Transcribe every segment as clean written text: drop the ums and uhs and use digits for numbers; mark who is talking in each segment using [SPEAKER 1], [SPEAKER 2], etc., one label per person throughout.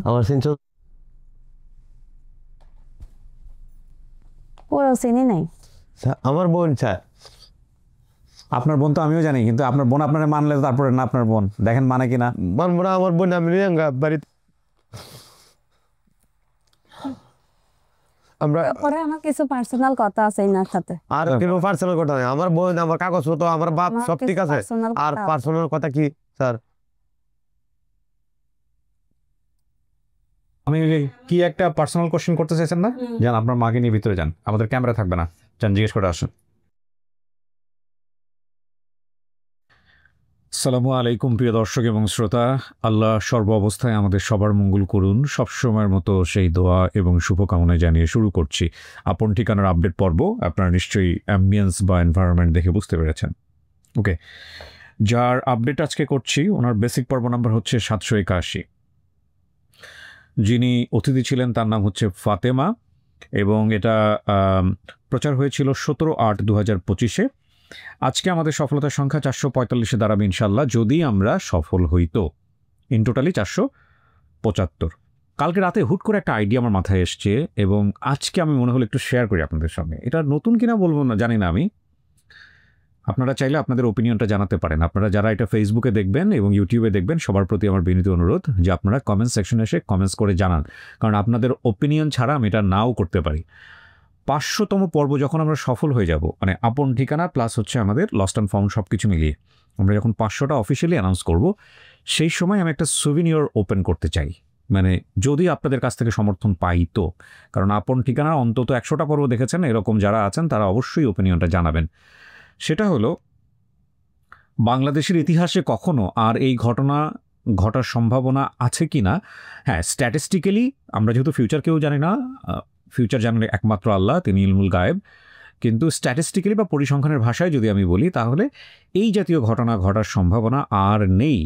[SPEAKER 1] আমার চিনছো?
[SPEAKER 2] ওরা চিনি নাই।
[SPEAKER 1] আমার বোন স্যার।
[SPEAKER 3] আপনার বোন তো আমিও জানি, কিন্তু আপনার বোন আপনারা মানলে তারপরে না আপনার বোন, দেখেন মানে কিনা।
[SPEAKER 1] মানবো না, আমার বোন আমি বাড়িতে আমরা
[SPEAKER 2] পরে আমার কিছু পার্সোনাল কথা আছে এনার সাথে।
[SPEAKER 1] আর কোনো পার্সোনাল কথা নেই। আমার বোন, আমার কাগজপত্র, আমার বাপ
[SPEAKER 2] আমার
[SPEAKER 1] সব
[SPEAKER 2] কিছু
[SPEAKER 1] ঠিক আছে।
[SPEAKER 2] personal
[SPEAKER 1] আর
[SPEAKER 2] কথা আছে।
[SPEAKER 1] পার্সোনাল কথা কি স্যার?
[SPEAKER 3] আমি কি একটা পার্সোনাল কোশ্চেন করতে চাইছেন না? যান আপনার মাকে নিয়ে ভিতরে যান, আমাদের ক্যামেরা থাকবে না, যান জিজ্ঞেস করে আসুন। আসসালামু আলাইকুম প্রিয় দর্শক এবং শ্রোতা, আল্লাহ সর্ব অবস্থায় আমাদের সবার মঙ্গল করুন, সবসময়ের মতো সেই দোয়া এবং শুভকামনা জানিয়ে শুরু করছি আপন ঠিকানার আপডেট পর্ব। আপনারা নিশ্চয়ই অ্যাম্বিয়েন্স বা এনভায়রনমেন্ট দেখে বুঝতে পেরেছেন। ওকে, যার আপডেট আজকে করছি ওনার বেসিক পর্ব নাম্বার হচ্ছে 781। যিনি অতিথি ছিলেন তার নাম হচ্ছে ফাতেমা, এবং এটা প্রচার হয়েছিল 17/8/2025-এ। আজকে আমাদের সফলতার সংখ্যা 445-এ দাঁড়াবে ইনশাল্লাহ, যদি আমরা সফল হইতো। In totally 475। কালকে রাতে হুট করে একটা আইডিয়া আমার মাথায় এসছে, এবং আজকে আমি মনে হলো একটু শেয়ার করি আপনাদের সঙ্গে। এটা নতুন কিনা বলবো না, জানি না আমি। আপনারা চাইলে আপনাদের ওপিনিয়নটা জানাতে পারেন। আপনারা যারা এটা ফেসবুকে দেখবেন এবং ইউটিউবে দেখবেন, সবার প্রতি আমার বিনীত অনুরোধ যে আপনারা কমেন্ট সেকশনে এসে কমেন্টস করে জানান, কারণ আপনাদের ওপিনিয়ন ছাড়া আমি এটা নাও করতে পারি। 500তম পর্ব যখন আমরা সফল হয়ে যাব, মানে আপন ঠিকানা প্লাস হচ্ছে আমাদের লস্ট অ্যান্ড ফাউন্ড সব কিছু মিলিয়ে আমরা যখন 500টা অফিসিয়ালি অ্যানাউন্স করব, সেই সময় আমি একটা সুভিনিয়র ওপেন করতে চাই। মানে যদি আপনাদের কাছ থেকে সমর্থন পাই তো, কারণ আপন ঠিকানা অন্তত 100টা পর্ব দেখেছেন এরকম যারা আছেন, তারা অবশ্যই ওপিনিয়নটা জানাবেন। সেটা হলো, বাংলাদেশের ইতিহাসে কখনো আর এই ঘটনা ঘটার সম্ভাবনা আছে কি না। হ্যাঁ, স্ট্যাটিস্টিক্যালি আমরা যেহেতু ফিউচার কেউ জানি না, ফিউচার জানেন একমাত্র আল্লাহ, তিনি ইলমুল গায়েব, কিন্তু স্ট্যাটিস্টিক্যালি বা পরিসংখ্যানের ভাষায় যদি আমি বলি, তাহলে এই জাতীয় ঘটনা ঘটার সম্ভাবনা আর নেই।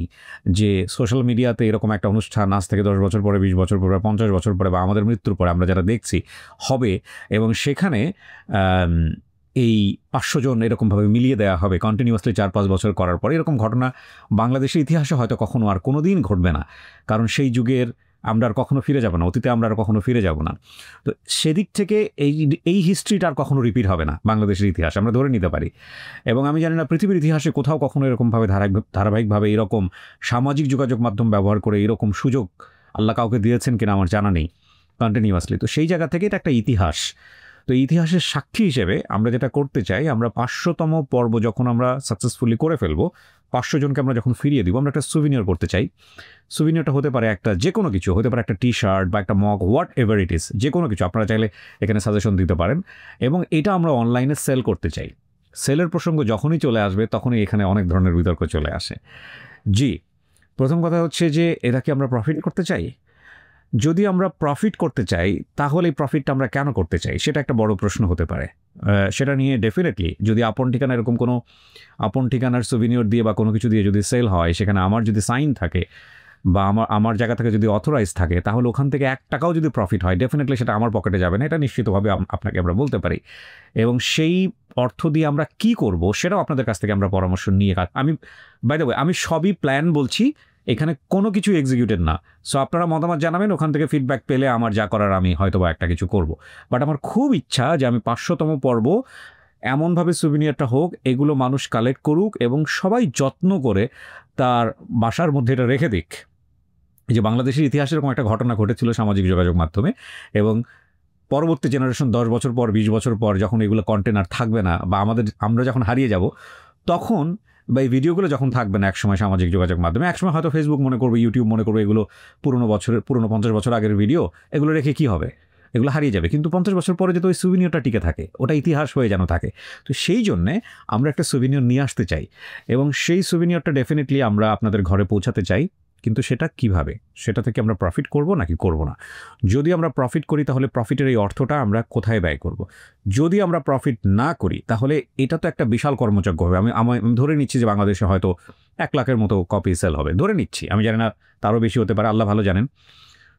[SPEAKER 3] যে সোশ্যাল মিডিয়াতে এরকম একটা অনুষ্ঠান আজ থেকে 10 বছর পরে, 20 বছর পরে, 50 বছর পরে, বা আমাদের মৃত্যুর পরে আমরা যারা দেখছি হবে, এবং সেখানে এই 500 জন এরকমভাবে মিলিয়ে দেওয়া হবে কন্টিনিউয়াসলি 4-5 বছর করার পরে, এরকম ঘটনা বাংলাদেশের ইতিহাসে হয়তো কখনো আর কোনো দিন ঘটবে না। কারণ সেই যুগের আমরা আর কখনো ফিরে যাব না, অতীতে আমরা আর কখনো ফিরে যাব না। তো সেদিক থেকে এই হিস্ট্রিটা আর কখনো রিপিট হবে না বাংলাদেশের ইতিহাস, আমরা ধরে নিতে পারি। এবং আমি জানি না পৃথিবীর ইতিহাসে কোথাও কখনো এরকমভাবে ধারাবাহিকভাবে এরকম সামাজিক যোগাযোগ মাধ্যম ব্যবহার করে এরকম সুযোগ আল্লাহ কাউকে দিয়েছেন কিনা আমার জানা নেই কন্টিনিউয়াসলি। তো সেই জায়গা থেকে এটা একটা ইতিহাস। তো ইতিহাসের সাক্ষী হিসেবে আমরা যেটা করতে চাই, আমরা 500তম পর্ব যখন আমরা সাকসেসফুলি করে ফেলবো, 500 জনকে আমরা যখন ফিরিয়ে দিব, আমরা একটা সুভিনিয়র করতে চাই। সুভিনিয়রটা হতে পারে একটা যে কোনো কিছু, হতে পারে একটা টি শার্ট বা একটা mug, whatever it is, যে কোনো কিছু। আপনারা চাইলে এখানে সাজেশন দিতে পারেন, এবং এটা আমরা অনলাইনে সেল করতে চাই। সেলের প্রসঙ্গ যখনই চলে আসবে, তখনই এখানে অনেক ধরনের বিতর্ক চলে আসে। জি, প্রথম কথা হচ্ছে যে এটা কি আমরা প্রফিট করতে চাই? যদি আমরা প্রফিট করতে চাই, তাহলে এই প্রফিটটা আমরা কেন করতে চাই, সেটা একটা বড় প্রশ্ন হতে পারে। সেটা নিয়ে ডেফিনেটলি যদি আপন ঠিকানা এরকম কোনো আপন ঠিকানার সুভিনিয়র দিয়ে বা কোনো কিছু দিয়ে যদি সেল হয়, সেখানে আমার যদি সাইন থাকে বা আমার জায়গা থেকে যদি অথরাইজ থাকে, তাহলে ওখান থেকে 1 টাকাও যদি প্রফিট হয়, ডেফিনেটলি সেটা আমার পকেটে যাবে না, এটা নিশ্চিতভাবে আপনাকে আমরা বলতে পারি। এবং সেই অর্থ দিয়ে আমরা কি করব, সেটাও আপনাদের কাছ থেকে আমরা পরামর্শ নিয়ে আমি বাই দ্য ওয়ে আমি সবই প্ল্যান বলছি, এখানে কোনো কিছু এক্সিকিউটেড না। সো আপনারা মতামত জানাবেন, ওখান থেকে ফিডব্যাক পেলে আমার যা করার আমি হয়তো বা একটা কিছু করব। বাট আমার খুব ইচ্ছা যে আমি 500তম পর্ব এমনভাবে সুভিনিয়রটা হোক, এগুলো মানুষ কালেক্ট করুক এবং সবাই যত্ন করে তার বাসার মধ্যে এটা রেখে দিক। যে বাংলাদেশের ইতিহাসে এরকম একটা ঘটনা ঘটেছিল সামাজিক যোগাযোগ মাধ্যমে, এবং পরবর্তী জেনারেশন 10 বছর পর, 20 বছর পর যখন এগুলো কন্টেনার থাকবে না, বা আমরা যখন হারিয়ে যাব, তখন বা এই ভিডিওগুলো যখন থাকবে না একসময় সামাজিক যোগাযোগ মাধ্যমে, একসময় হয়তো ফেসবুক মনে করবে, ইউটিউব মনে করবে এগুলো পুরনো 50 বছর আগের ভিডিও, এগুলো রেখে কি হবে, এগুলো হারিয়ে যাবে। কিন্তু 50 বছর পরে যদি ওই সুভিনিয়রটা টিকে থাকে, ওটা ইতিহাস হয়ে যেন থাকে। তো সেই জন্যে আমরা একটা সুভিনিয়র নিয়ে আসতে চাই, এবং সেই সুভিনিয়রটা ডেফিনেটলি আমরা আপনাদের ঘরে পৌঁছাতে চাই। কিন্তু সেটা কিভাবে, সেটা থেকে আমরা প্রফিট করব নাকি করব না? যদি আমরা প্রফিট করি, তাহলে প্রফিটের এই অর্থটা আমরা কোথায় ব্যয় করব? যদি আমরা প্রফিট না করি, তাহলে এটা তো একটা বিশাল কর্মযজ্ঞ হবে। আমি ধরে নিচ্ছি যে বাংলাদেশে হয়তো 1 লাখের মতো কপি সেল হবে, ধরে নিচ্ছি, আমি জানি না তারও বেশি হতে পারে, আল্লাহ ভালো জানেন।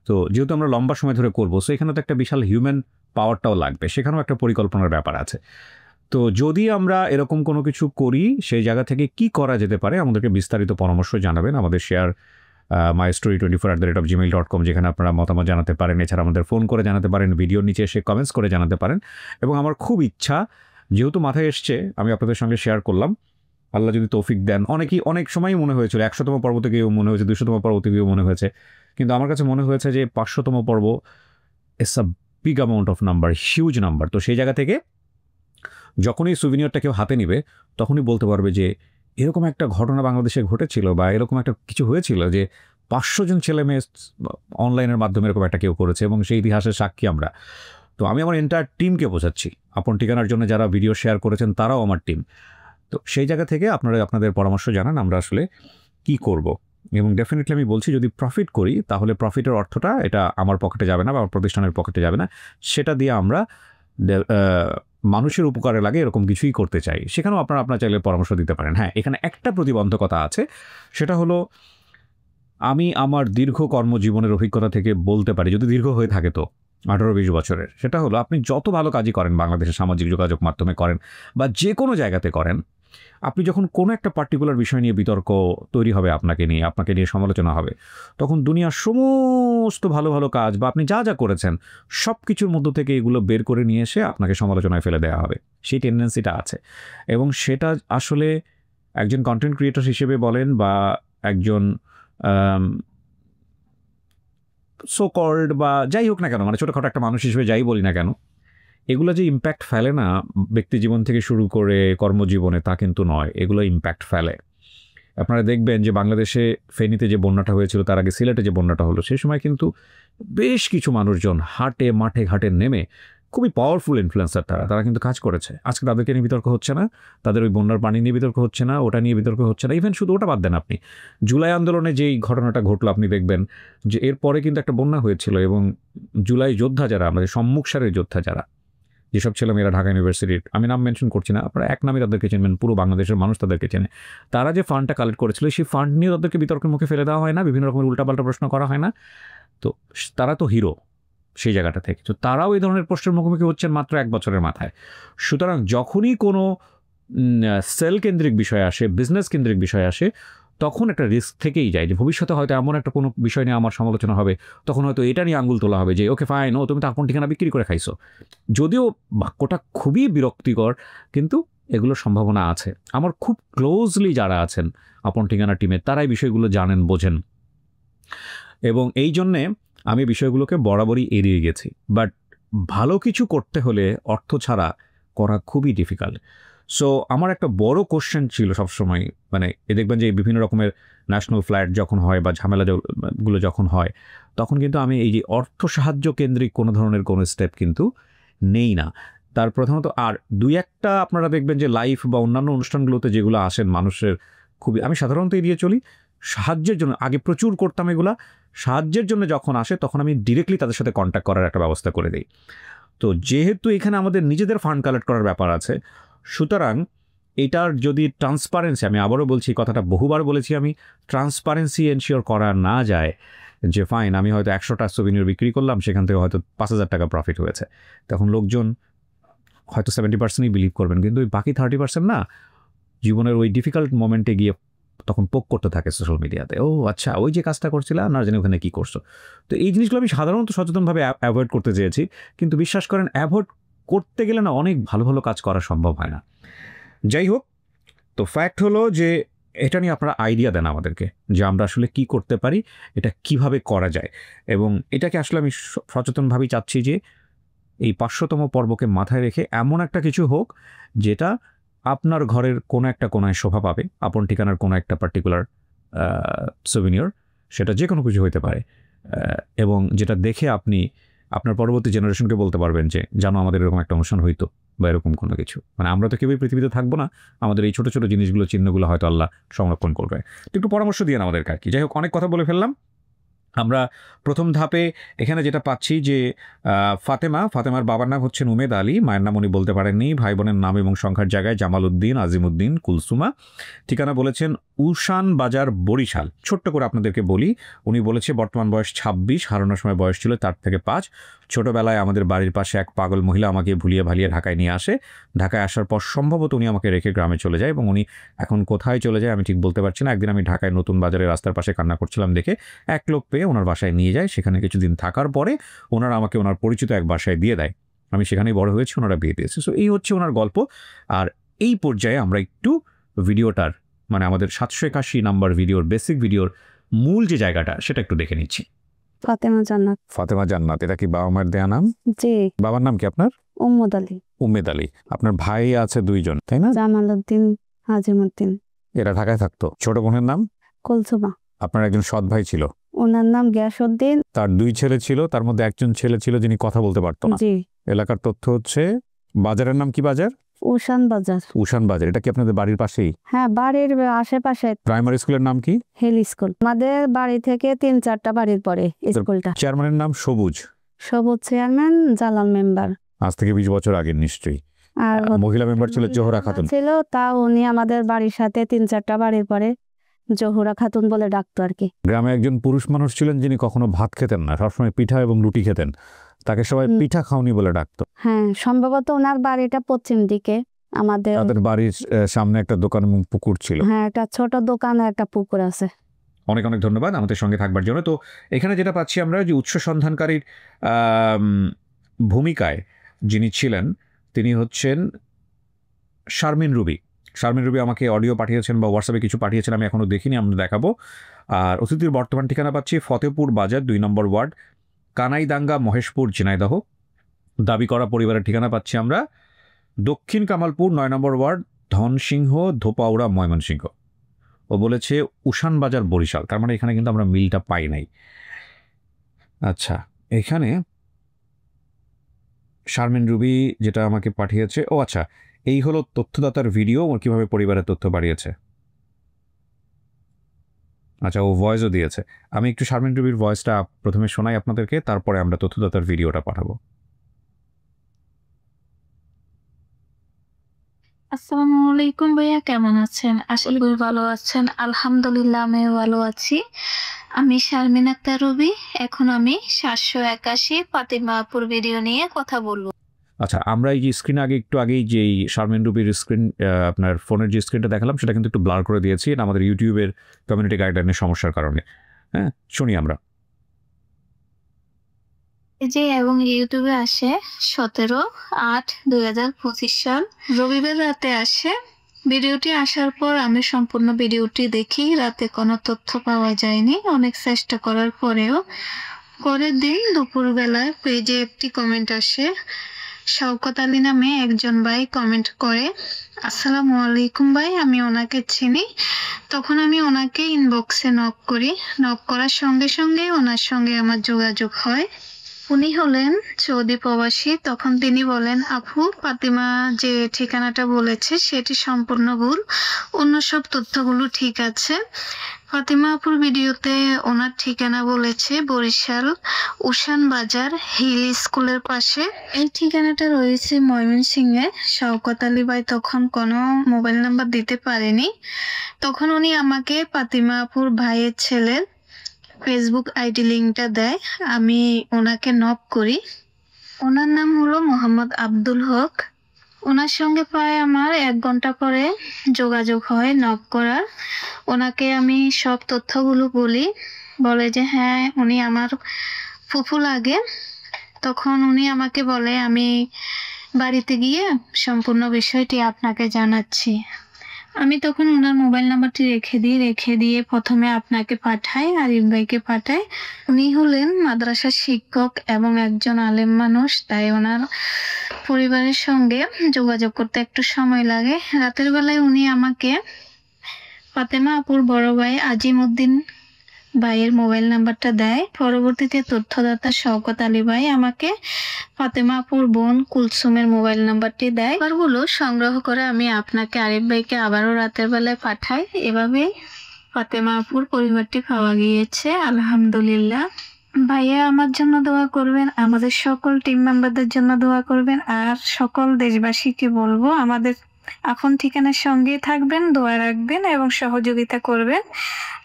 [SPEAKER 3] তো যেহেতু আমরা লম্বা সময় ধরে করবো, সো এখানে তো একটা বিশাল হিউম্যান পাওয়ারটাও লাগবে, সেখানেও একটা পরিকল্পনার ব্যাপার আছে। তো যদি আমরা এরকম কোনো কিছু করি, সেই জায়গা থেকে কি করা যেতে পারে, আমাদেরকে বিস্তারিত পরামর্শ জানাবেন। আমাদের শেয়ার mystory24@gmail.com, যেখানে আপনারা মতামত জানাতে পারেন। এছাড়া আমাদের ফোন করে জানাতে পারেন, ভিডিওর নিচে এসে কমেন্টস করে জানাতে পারেন। এবং আমার খুব ইচ্ছা, যেহেতু মাথায় এসছে, আমি আপনাদের সঙ্গে শেয়ার করলাম, আল্লাহ যদি তৌফিক দেন। অনেক সময়ই মনে হয়েছিল 100তম পর্ব থেকেও মনে হয়েছে, 200তম পর্ব থেকেও মনে হয়েছে, কিন্তু আমার কাছে মনে হয়েছে যে 500তম পর্ব it's a big amount of number, huge number. তো সেই জায়গা থেকে যখনই সুভিনিয়রটা কেউ হাতে নিবে তখনই বলতে পারবে যে এরকম একটা ঘটনা বাংলাদেশে ঘটেছিল, বা এরকম একটা কিছু হয়েছিল যে 500 জন ছেলে মেয়ে অনলাইনের মাধ্যমে এরকম একটা কেউ করেছে, এবং সেই ইতিহাসের সাক্ষী আমরা। তো আমি আমার এন্টায়ার টিমকে বোঝাচ্ছি, আপন ঠিকানার জন্য যারা ভিডিও শেয়ার করেছেন তারাও আমার টিম। তো সেই জায়গা থেকে আপনারা আপনাদের পরামর্শ জানান আমরা আসলে কি করব। এবং ডেফিনেটলি আমি বলছি, যদি প্রফিট করি তাহলে প্রফিটের অর্থটা এটা আমার পকেটে যাবে না বা আমার প্রতিষ্ঠানের পকেটে যাবে না, সেটা দিয়ে আমরা মানুষের উপকারে লাগে এরকম কিছুই করতে চাই। সেখানেও আপনারা চাইলে পরামর্শ দিতে পারেন। হ্যাঁ, এখানে একটা প্রতিবন্ধকতা আছে, সেটা হলো আমি আমার দীর্ঘ কর্মজীবনের অভিজ্ঞতা থেকে বলতে পারি, যদি দীর্ঘ হয়ে থাকে তো 18-20 বছরের, সেটা হলো আপনি যত ভালো কাজই করেন বাংলাদেশের সামাজিক যোগাযোগ মাধ্যমে করেন বা যে কোনো জায়গাতে করেন, আপনি যখন কোনো একটা পার্টিকুলার বিষয় নিয়ে বিতর্ক তৈরি হবে, আপনাকে নিয়ে সমালোচনা হবে, তখন দুনিয়ার সমস্ত ভালো ভালো কাজ বা আপনি যা যা করেছেন সব কিছুর মধ্য থেকে এগুলো বের করে নিয়ে এসে আপনাকে সমালোচনায় ফেলে দেওয়া হবে। সেই টেন্ডেন্সিটা আছে, এবং সেটা আসলে একজন কন্টেন্ট ক্রিয়েটর হিসেবে বলেন বা একজন সো কল্ড বা যাই হোক না কেন, মানে ছোটোখাটো একটা মানুষ হিসেবে যাই বলি না কেন, এগুলো যে ইম্প্যাক্ট ফেলে না ব্যক্তি জীবন থেকে শুরু করে কর্মজীবনে, তা কিন্তু নয়, এগুলো ইম্প্যাক্ট ফেলে। আপনারা দেখবেন যে বাংলাদেশে ফেনীতে যে বন্যাটা হয়েছিল, তার আগে সিলেটে যে বন্যাটা হলো, সেই সময় কিন্তু বেশ কিছু মানুষজন মাঠে ঘাটে নেমে, খুবই পাওয়ারফুল ইনফ্লুয়েন্সার তারা কিন্তু কাজ করেছে। আজকে তাদেরকে নিয়ে বিতর্ক হচ্ছে না, তাদের ওই বন্যার পানি নিয়ে বিতর্ক হচ্ছে না, ওটা নিয়ে বিতর্ক হচ্ছে না। ইভেন শুধু ওটা বাদ দেন, আপনি জুলাই আন্দোলনে যেই ঘটনাটা ঘটলো, আপনি দেখবেন যে এরপরে কিন্তু একটা বন্যা হয়েছিল, এবং জুলাই যোদ্ধা যারা, আমাদের সম্মুখ সারের যোদ্ধা যারা, যেসব ছেলেমেয়েরা ঢাকা ইউনিভার্সিটির, আমি নাম মেনশন করছি না, আপনারা এক নামে তাদেরকে চেনবেন, পুরো বাংলাদেশের মানুষ তাদেরকে চেনে, তারা যে ফান্ডটা কালেক্ট করেছিল, সেই ফান্ড নিয়ে তাদেরকে বিতর্কের মুখে ফেলে দেওয়া হয় না, বিভিন্ন রকমের উল্টাপাল্টা প্রশ্ন করা হয় না। তো তারা তো হিরো সেই জায়গাটা থেকে। তো তারাও এই ধরনের প্রশ্নের মুখোমুখি হচ্ছেন মাত্র 1 বছরের মাথায়। সুতরাং যখনই কোনো সেল কেন্দ্রিক বিষয় আসে, বিজনেস কেন্দ্রিক বিষয় আসে, তখন একটা রিস্ক থেকেই যায় যে ভবিষ্যতে হয়তো এমন একটা কোনো বিষয় নিয়ে আমার সমালোচনা হবে, তখন হয়তো এটা নিয়ে আঙুল তোলা হবে যে ওকে ফাইন, তুমি তো আপন ঠিকানা বিক্রি করে খাইছো। যদিও বাক্যটা খুবই বিরক্তিকর, কিন্তু এগুলোর সম্ভাবনা আছে। আমার খুব ক্লোজলি যারা আছেন আপন ঠিকানা টিমে, তারাই বিষয়গুলো জানেন, বোঝেন, এবং এই জন্যে আমি বিষয়গুলোকে বরাবরই এড়িয়ে গেছি। বাট ভালো কিছু করতে হলে অর্থ ছাড়া করা খুবই ডিফিকাল্ট। সো আমার একটা বড় কোশ্চেন ছিল সবসময়, মানে দেখবেন যে বিভিন্ন রকমের ন্যাশনাল ফ্ল্যাট যখন হয় বা ঝামেলাগুলো যখন হয়, তখন কিন্তু আমি এই যে অর্থ সাহায্য কেন্দ্রিক কোনো ধরনের কোনো স্টেপ কিন্তু নেই না। তার প্রথমত আর 2-1টা আপনারা দেখবেন যে লাইভ বা অন্যান্য অনুষ্ঠানগুলোতে যেগুলো আসেন মানুষের, খুবই আমি সাধারণত এড়িয়ে চলি। সাহায্যের জন্য আগে প্রচুর করতাম এগুলা, সাহায্যের জন্য যখন আসে তখন আমি ডিরেক্টলি তাদের সাথে কন্ট্যাক্ট করার একটা ব্যবস্থা করে দিই। তো যেহেতু এখানে আমাদের নিজেদের ফান্ড কালেক্ট করার ব্যাপার আছে, সুতরাং এটার যদি ট্রান্সপারেন্সি, আমি আবারও বলছি, কথাটা বহুবার বলেছি, আমি ট্রান্সপারেন্সি এনশিওর করা না যায়, যে ফাইন আমি হয়তো 100টা সুভিনিয়র বিক্রি করলাম, সেখান থেকে হয়তো 5,000 টাকা প্রফিট হয়েছে, তখন লোকজন হয়তো 70%ই বিলিভ করবেন, কিন্তু ওই বাকি 30% না, জীবনের ওই ডিফিকাল্ট মোমেন্টে গিয়ে তখন পোক করতে থাকে সোশ্যাল মিডিয়াতে, ও আচ্ছা ওই যে কাজটা করছিলাম না জানি ওখানে কী করছো। তো এই জিনিসগুলো আমি সাধারণত সচেতনভাবে অ্যাভয়েড করতে চেয়েছি, কিন্তু বিশ্বাস করেন অ্যাভয়েড করতে গেলে না অনেক ভালো ভালো কাজ করা সম্ভব হয় না। যাই হোক, তো ফ্যাক্ট হলো যে এটা নিয়ে আপনারা আইডিয়া দেন আমাদেরকে যে আমরা আসলে কি করতে পারি, এটা কিভাবে করা যায়, এবং এটাকে আসলে আমি সচেতনভাবেই চাচ্ছি যে এই 500তম পর্বকে মাথায় রেখে এমন একটা কিছু হোক যেটা আপনার ঘরের কোনো একটা কোনায় শোভা পাবে, আপন ঠিকানার কোনো একটা পার্টিকুলার সুভিনিয়র, সেটা যে কোনো কিছু হতে পারে, এবং যেটা দেখে আপনি আপনার পরবর্তী জেনারেশনকে বলতে পারবেন যে জানো আমাদের এরকম একটা অনুষ্ঠান হইতো, বা এরকম কোনো কিছু। মানে আমরা তো কেউই পৃথিবীতে থাকবো না, আমাদের এই ছোটো ছোটো জিনিসগুলো, চিহ্নগুলো হয়তো আল্লাহ সংরক্ষণ করবে। একটু পরামর্শ দিয়ে আমাদেরকে আর কি। যাই হোক, অনেক কথা বলে ফেললাম, আমরা প্রথম ধাপে এখানে যেটা পাচ্ছি যে ফাতেমার বাবার নাম হচ্ছেন উমেদ আলী, মায়ের নাম উনি বলতে পারেননি, ভাই বোনের নাম এবং সংখ্যার জায়গায় জামাল উদ্দিন, আজিমউদ্দিন, কুলসুমা। ঠিকানা বলেছেন উশান বাজার, বরিশাল। ছোট্ট করে আপনাদেরকে বলি, উনি বলেছে বর্তমান বয়স 26, হারানোর সময় বয়স ছিল তার থেকে 5। ছোটবেলায় আমাদের বাড়ির পাশে এক পাগল মহিলা আমাকে ভুলিয়ে ভালিয়ে ঢাকায় নিয়ে আসে। ঢাকায় আসার পর সম্ভবত উনি আমাকে রেখে গ্রামে চলে যায়, এবং উনি এখন কোথায় চলে যায় আমি ঠিক বলতে পারছি না। একদিন আমি ঢাকায় নতুন বাজারের রাস্তার পাশে কান্না করছিলাম দেখে এক লোক পেয়ে ওনার বাসায় নিয়ে যায়। সেখানে কিছুদিন থাকার পরে ওনারা আমাকে ওনার পরিচিত এক বাসায় দিয়ে দেয়। আমি সেখানেই বড় হয়েছি, ওনারা বিয়ে দিয়েছে। সো এই হচ্ছে ওনার গল্প। আর এই পর্যায়ে আমরা একটু ভিডিওটার মানে আমাদের 781 নাম্বার ভিডিওর বেসিক ভিডিওর মূল যে জায়গাটা সেটা একটু দেখে নিচ্ছি।
[SPEAKER 2] ফাতেমা জান্নাত।
[SPEAKER 3] ফাতেমা জান্নাত, এটা কি বাবা মায়ের দেয়া নাম?
[SPEAKER 2] জি।
[SPEAKER 3] বাবার নাম কি আপনার?
[SPEAKER 2] উম্মদ আলী।
[SPEAKER 3] উম্মেদ আলী। আপনার ভাই আছে 2 জন, তাই না?
[SPEAKER 2] জামাল উদ্দিন, আজিমউদ্দিন।
[SPEAKER 3] এরা ঢাকায় থাকতো। ছোট বোনের নাম?
[SPEAKER 2] কুলসুমা।
[SPEAKER 3] আপনার একজন সৎ ভাই ছিল,
[SPEAKER 2] ওনার নাম গিয়াসউদ্দিন।
[SPEAKER 3] তার 2 ছেলে ছিল, তার মধ্যে একজন ছেলে ছিল যিনি কথা বলতে পারতো না।
[SPEAKER 2] জি।
[SPEAKER 3] এলাকার তথ্য হচ্ছে বাজারের নাম কি বাজার?
[SPEAKER 2] উশান বাজার।
[SPEAKER 3] উশান বাজার। এটা কি আপনাদের বাড়ির পাশেই?
[SPEAKER 2] হ্যাঁ, বাড়ির আশেপাশে।
[SPEAKER 3] প্রাইমারি স্কুলের নাম কি?
[SPEAKER 2] হেল স্কুল। আমাদের বাড়ি থেকে 3-4টা বাড়ির পরে স্কুলটা।
[SPEAKER 3] চেয়ারম্যানের নাম সবুজ।
[SPEAKER 2] সবুজ চেয়ারম্যান, জালাল মেম্বার।
[SPEAKER 3] আজ থেকে 20 বছর আগের নিশ্চয়ই।
[SPEAKER 2] আর
[SPEAKER 3] মহিলা মেম্বার ছিল জোহরা খাতুন।
[SPEAKER 2] ছিল, তা উনি আমাদের বাড়ির সাথে 3-4টা বাড়ির পরে জহুরা খাতুন বলে ডাকতো আর কি।
[SPEAKER 3] গ্রামে একজন পুরুষ মানুষ ছিলেন যিনি কখনো ভাত খেতেন না, সবসময় পিঠা এবং রুটি খেতেন। তাকে সবাই পিঠা খাওনি বলে ডাকতো।
[SPEAKER 2] হ্যাঁ, সম্ভবত ওনার বাড়িটা পশ্চিম দিকে। আমাদের
[SPEAKER 3] বাড়ির সামনে একটা দোকান এবং পুকুর ছিল।
[SPEAKER 2] হ্যাঁ, একটা ছোট দোকান আর একটা পুকুর আছে।
[SPEAKER 3] অনেক অনেক ধন্যবাদ আমাদের সঙ্গে থাকবার জন্য। তো এখানে যেটা পাচ্ছি আমরা যে উৎস সন্ধানকারীর ভূমিকায় যিনি ছিলেন তিনি হচ্ছেন শারমিন রুবি। শারমিন রুবি আমাকে অডিও পাঠিয়েছেন বা হোয়াটসঅ্যাপে কিছু পাঠিয়েছেন, আমি এখনও দেখিনি, আমরা দেখাবো। আর অতিথির বর্তমান ঠিকানা পাচ্ছি ফতেপুর বাজার 2 নম্বর ওয়ার্ড, কানাইদাঙ্গা, মহেশপুর, ঝিনাইদহ। দাবি করা পরিবারের ঠিকানা পাচ্ছি আমরা দক্ষিণ কামালপুর 9 নম্বর ওয়ার্ড, ধনসিংহ, ধোপাউড়া, ময়মনসিংহ। ও বলেছে উশান বাজার, বরিশাল। তার মানে এখানে কিন্তু আমরা মিলটা পাই নাই। আচ্ছা, এখানে শারমিন রুবি যেটা আমাকে পাঠিয়েছে, ও আচ্ছা, এই হলো তথ্যদাতার ভিডিও, ও কীভাবে পরিবারের তথ্য বাড়িয়েছে। আচ্ছা, ও ভয়েসও দিয়েছে। আমি একটু শারমিন রুবির ভয়েসটা প্রথমে শোনাই আপনাদেরকে, তারপরে আমরা তথ্যদাতার ভিডিওটা পাঠাবো।
[SPEAKER 4] আসসালামু আলাইকুম ভাইয়া, কেমন আছেন? আশা করি ভালো আছেন। আলহামদুলিল্লাহ আমিও ভালো আছি। আমি শারমিন আক্তার রুবি। এখন আমি 781 ফাতেমাপুর ভিডিও নিয়ে কথা বলবো।
[SPEAKER 3] আচ্ছা, আমরা এই যে স্ক্রিন একটু আগেই যে শারমিন রুবির স্ক্রিন আপনার ফোনের যে স্ক্রিনটা দেখালাম সেটা কিন্তু একটু ব্লার করে দিয়েছি, এটা আমাদের ইউটিউবের কমিউনিটি গাইডলাইনের সমস্যার কারণে। হ্যাঁ, শুনি আমরা।
[SPEAKER 4] যে এবং ইউটিউবে আসে 17/8/2025 সাল রবিবার রাতে আসে। ভিডিওটি আসার পর আমি সম্পূর্ণ ভিডিওটি দেখি। রাতে কোনো তথ্য পাওয়া যায়নি, অনেক চেষ্টা করার পরেও। পরের দিন দুপুরবেলায় পেজে একটি কমেন্ট আসে। শওকত আলী নামে একজন ভাই কমেন্ট করে, আসসালামু আলাইকুম ভাই, আমি ওনাকে চিনি। তখন আমি ওনাকে ইনবক্সে নক করি। নক করার সঙ্গে সঙ্গে ওনার সঙ্গে আমার যোগাযোগ হয়। উনি হলেন সৌদি প্রবাসী। তখন তিনি বলেন, আপু, ফাতেমা যে ঠিকানাটা বলেছে সেটি সম্পূর্ণ ভুল, অন্য সব তথ্যগুলো ঠিক আছে। ফাতেমা আপুর ভিডিওতে ওনার ঠিকানা বলেছে বরিশাল, উশান বাজার, হিল স্কুলের পাশে। এই ঠিকানাটা রয়েছে ময়মনসিংহে। শওকত আলী ভাই তখন কোনো মোবাইল নাম্বার দিতে পারেনি। তখন উনি আমাকে ফাতেমা আপুর ভাইয়ের ছেলের ফেসবুক আইডি লিঙ্কটা দেয়। আমি ওনাকে নক করি। ওনার নাম হলো মোহাম্মদ আব্দুল হক। ওনার সঙ্গে প্রায় আমার 1 ঘন্টা পরে যোগাযোগ হয় নক করার। ওনাকে আমি সব তথ্যগুলো বলি। বলে যে হ্যাঁ, উনি আমার ফুফু লাগে। তখন উনি আমাকে বলে, আমি বাড়িতে গিয়ে সম্পূর্ণ বিষয়টি আপনাকে জানাচ্ছি। আমি তখন ওনার মোবাইল নাম্বারটি রেখে দিয়ে প্রথমে আপনাকে পাঠাই, আরিফ ভাইকে পাঠাই। উনি হলেন মাদ্রাসার শিক্ষক এবং একজন আলেম মানুষ, তাই ওনার পরিবারের সঙ্গে যোগাযোগ করতে একটু সময় লাগে। রাতের বেলায় উনি আমাকে ফাতেমা আপুর বড় ভাই আজিমউদ্দিন ভাইয়ের মোবাইল নাম্বারটা দেয়। পরবর্তীতে তথ্যদাতা শওকত আলী ভাই আমাকে ফাতেমা আপুর বোন কুলসুমের মোবাইল নাম্বারটি দেয়। নাম্বারগুলো সংগ্রহ করে আমি আপনাকে আরিফ ভাইকে আবারও রাতের বেলায় পাঠাই। এভাবেই ফাতেমা আপুর পরিবারটি পাওয়া গিয়েছে, আলহামদুলিল্লাহ। ভাইয়া আমার জন্য দোয়া করবেন, আমাদের সকল টিম মেম্বারদের জন্য দোয়া করবেন, আর সকল দেশবাসীকে বলবো আমাদের আপন ঠিকানার সঙ্গেই থাকবেন, দোয়া রাখবেন এবং সহযোগিতা করবেন।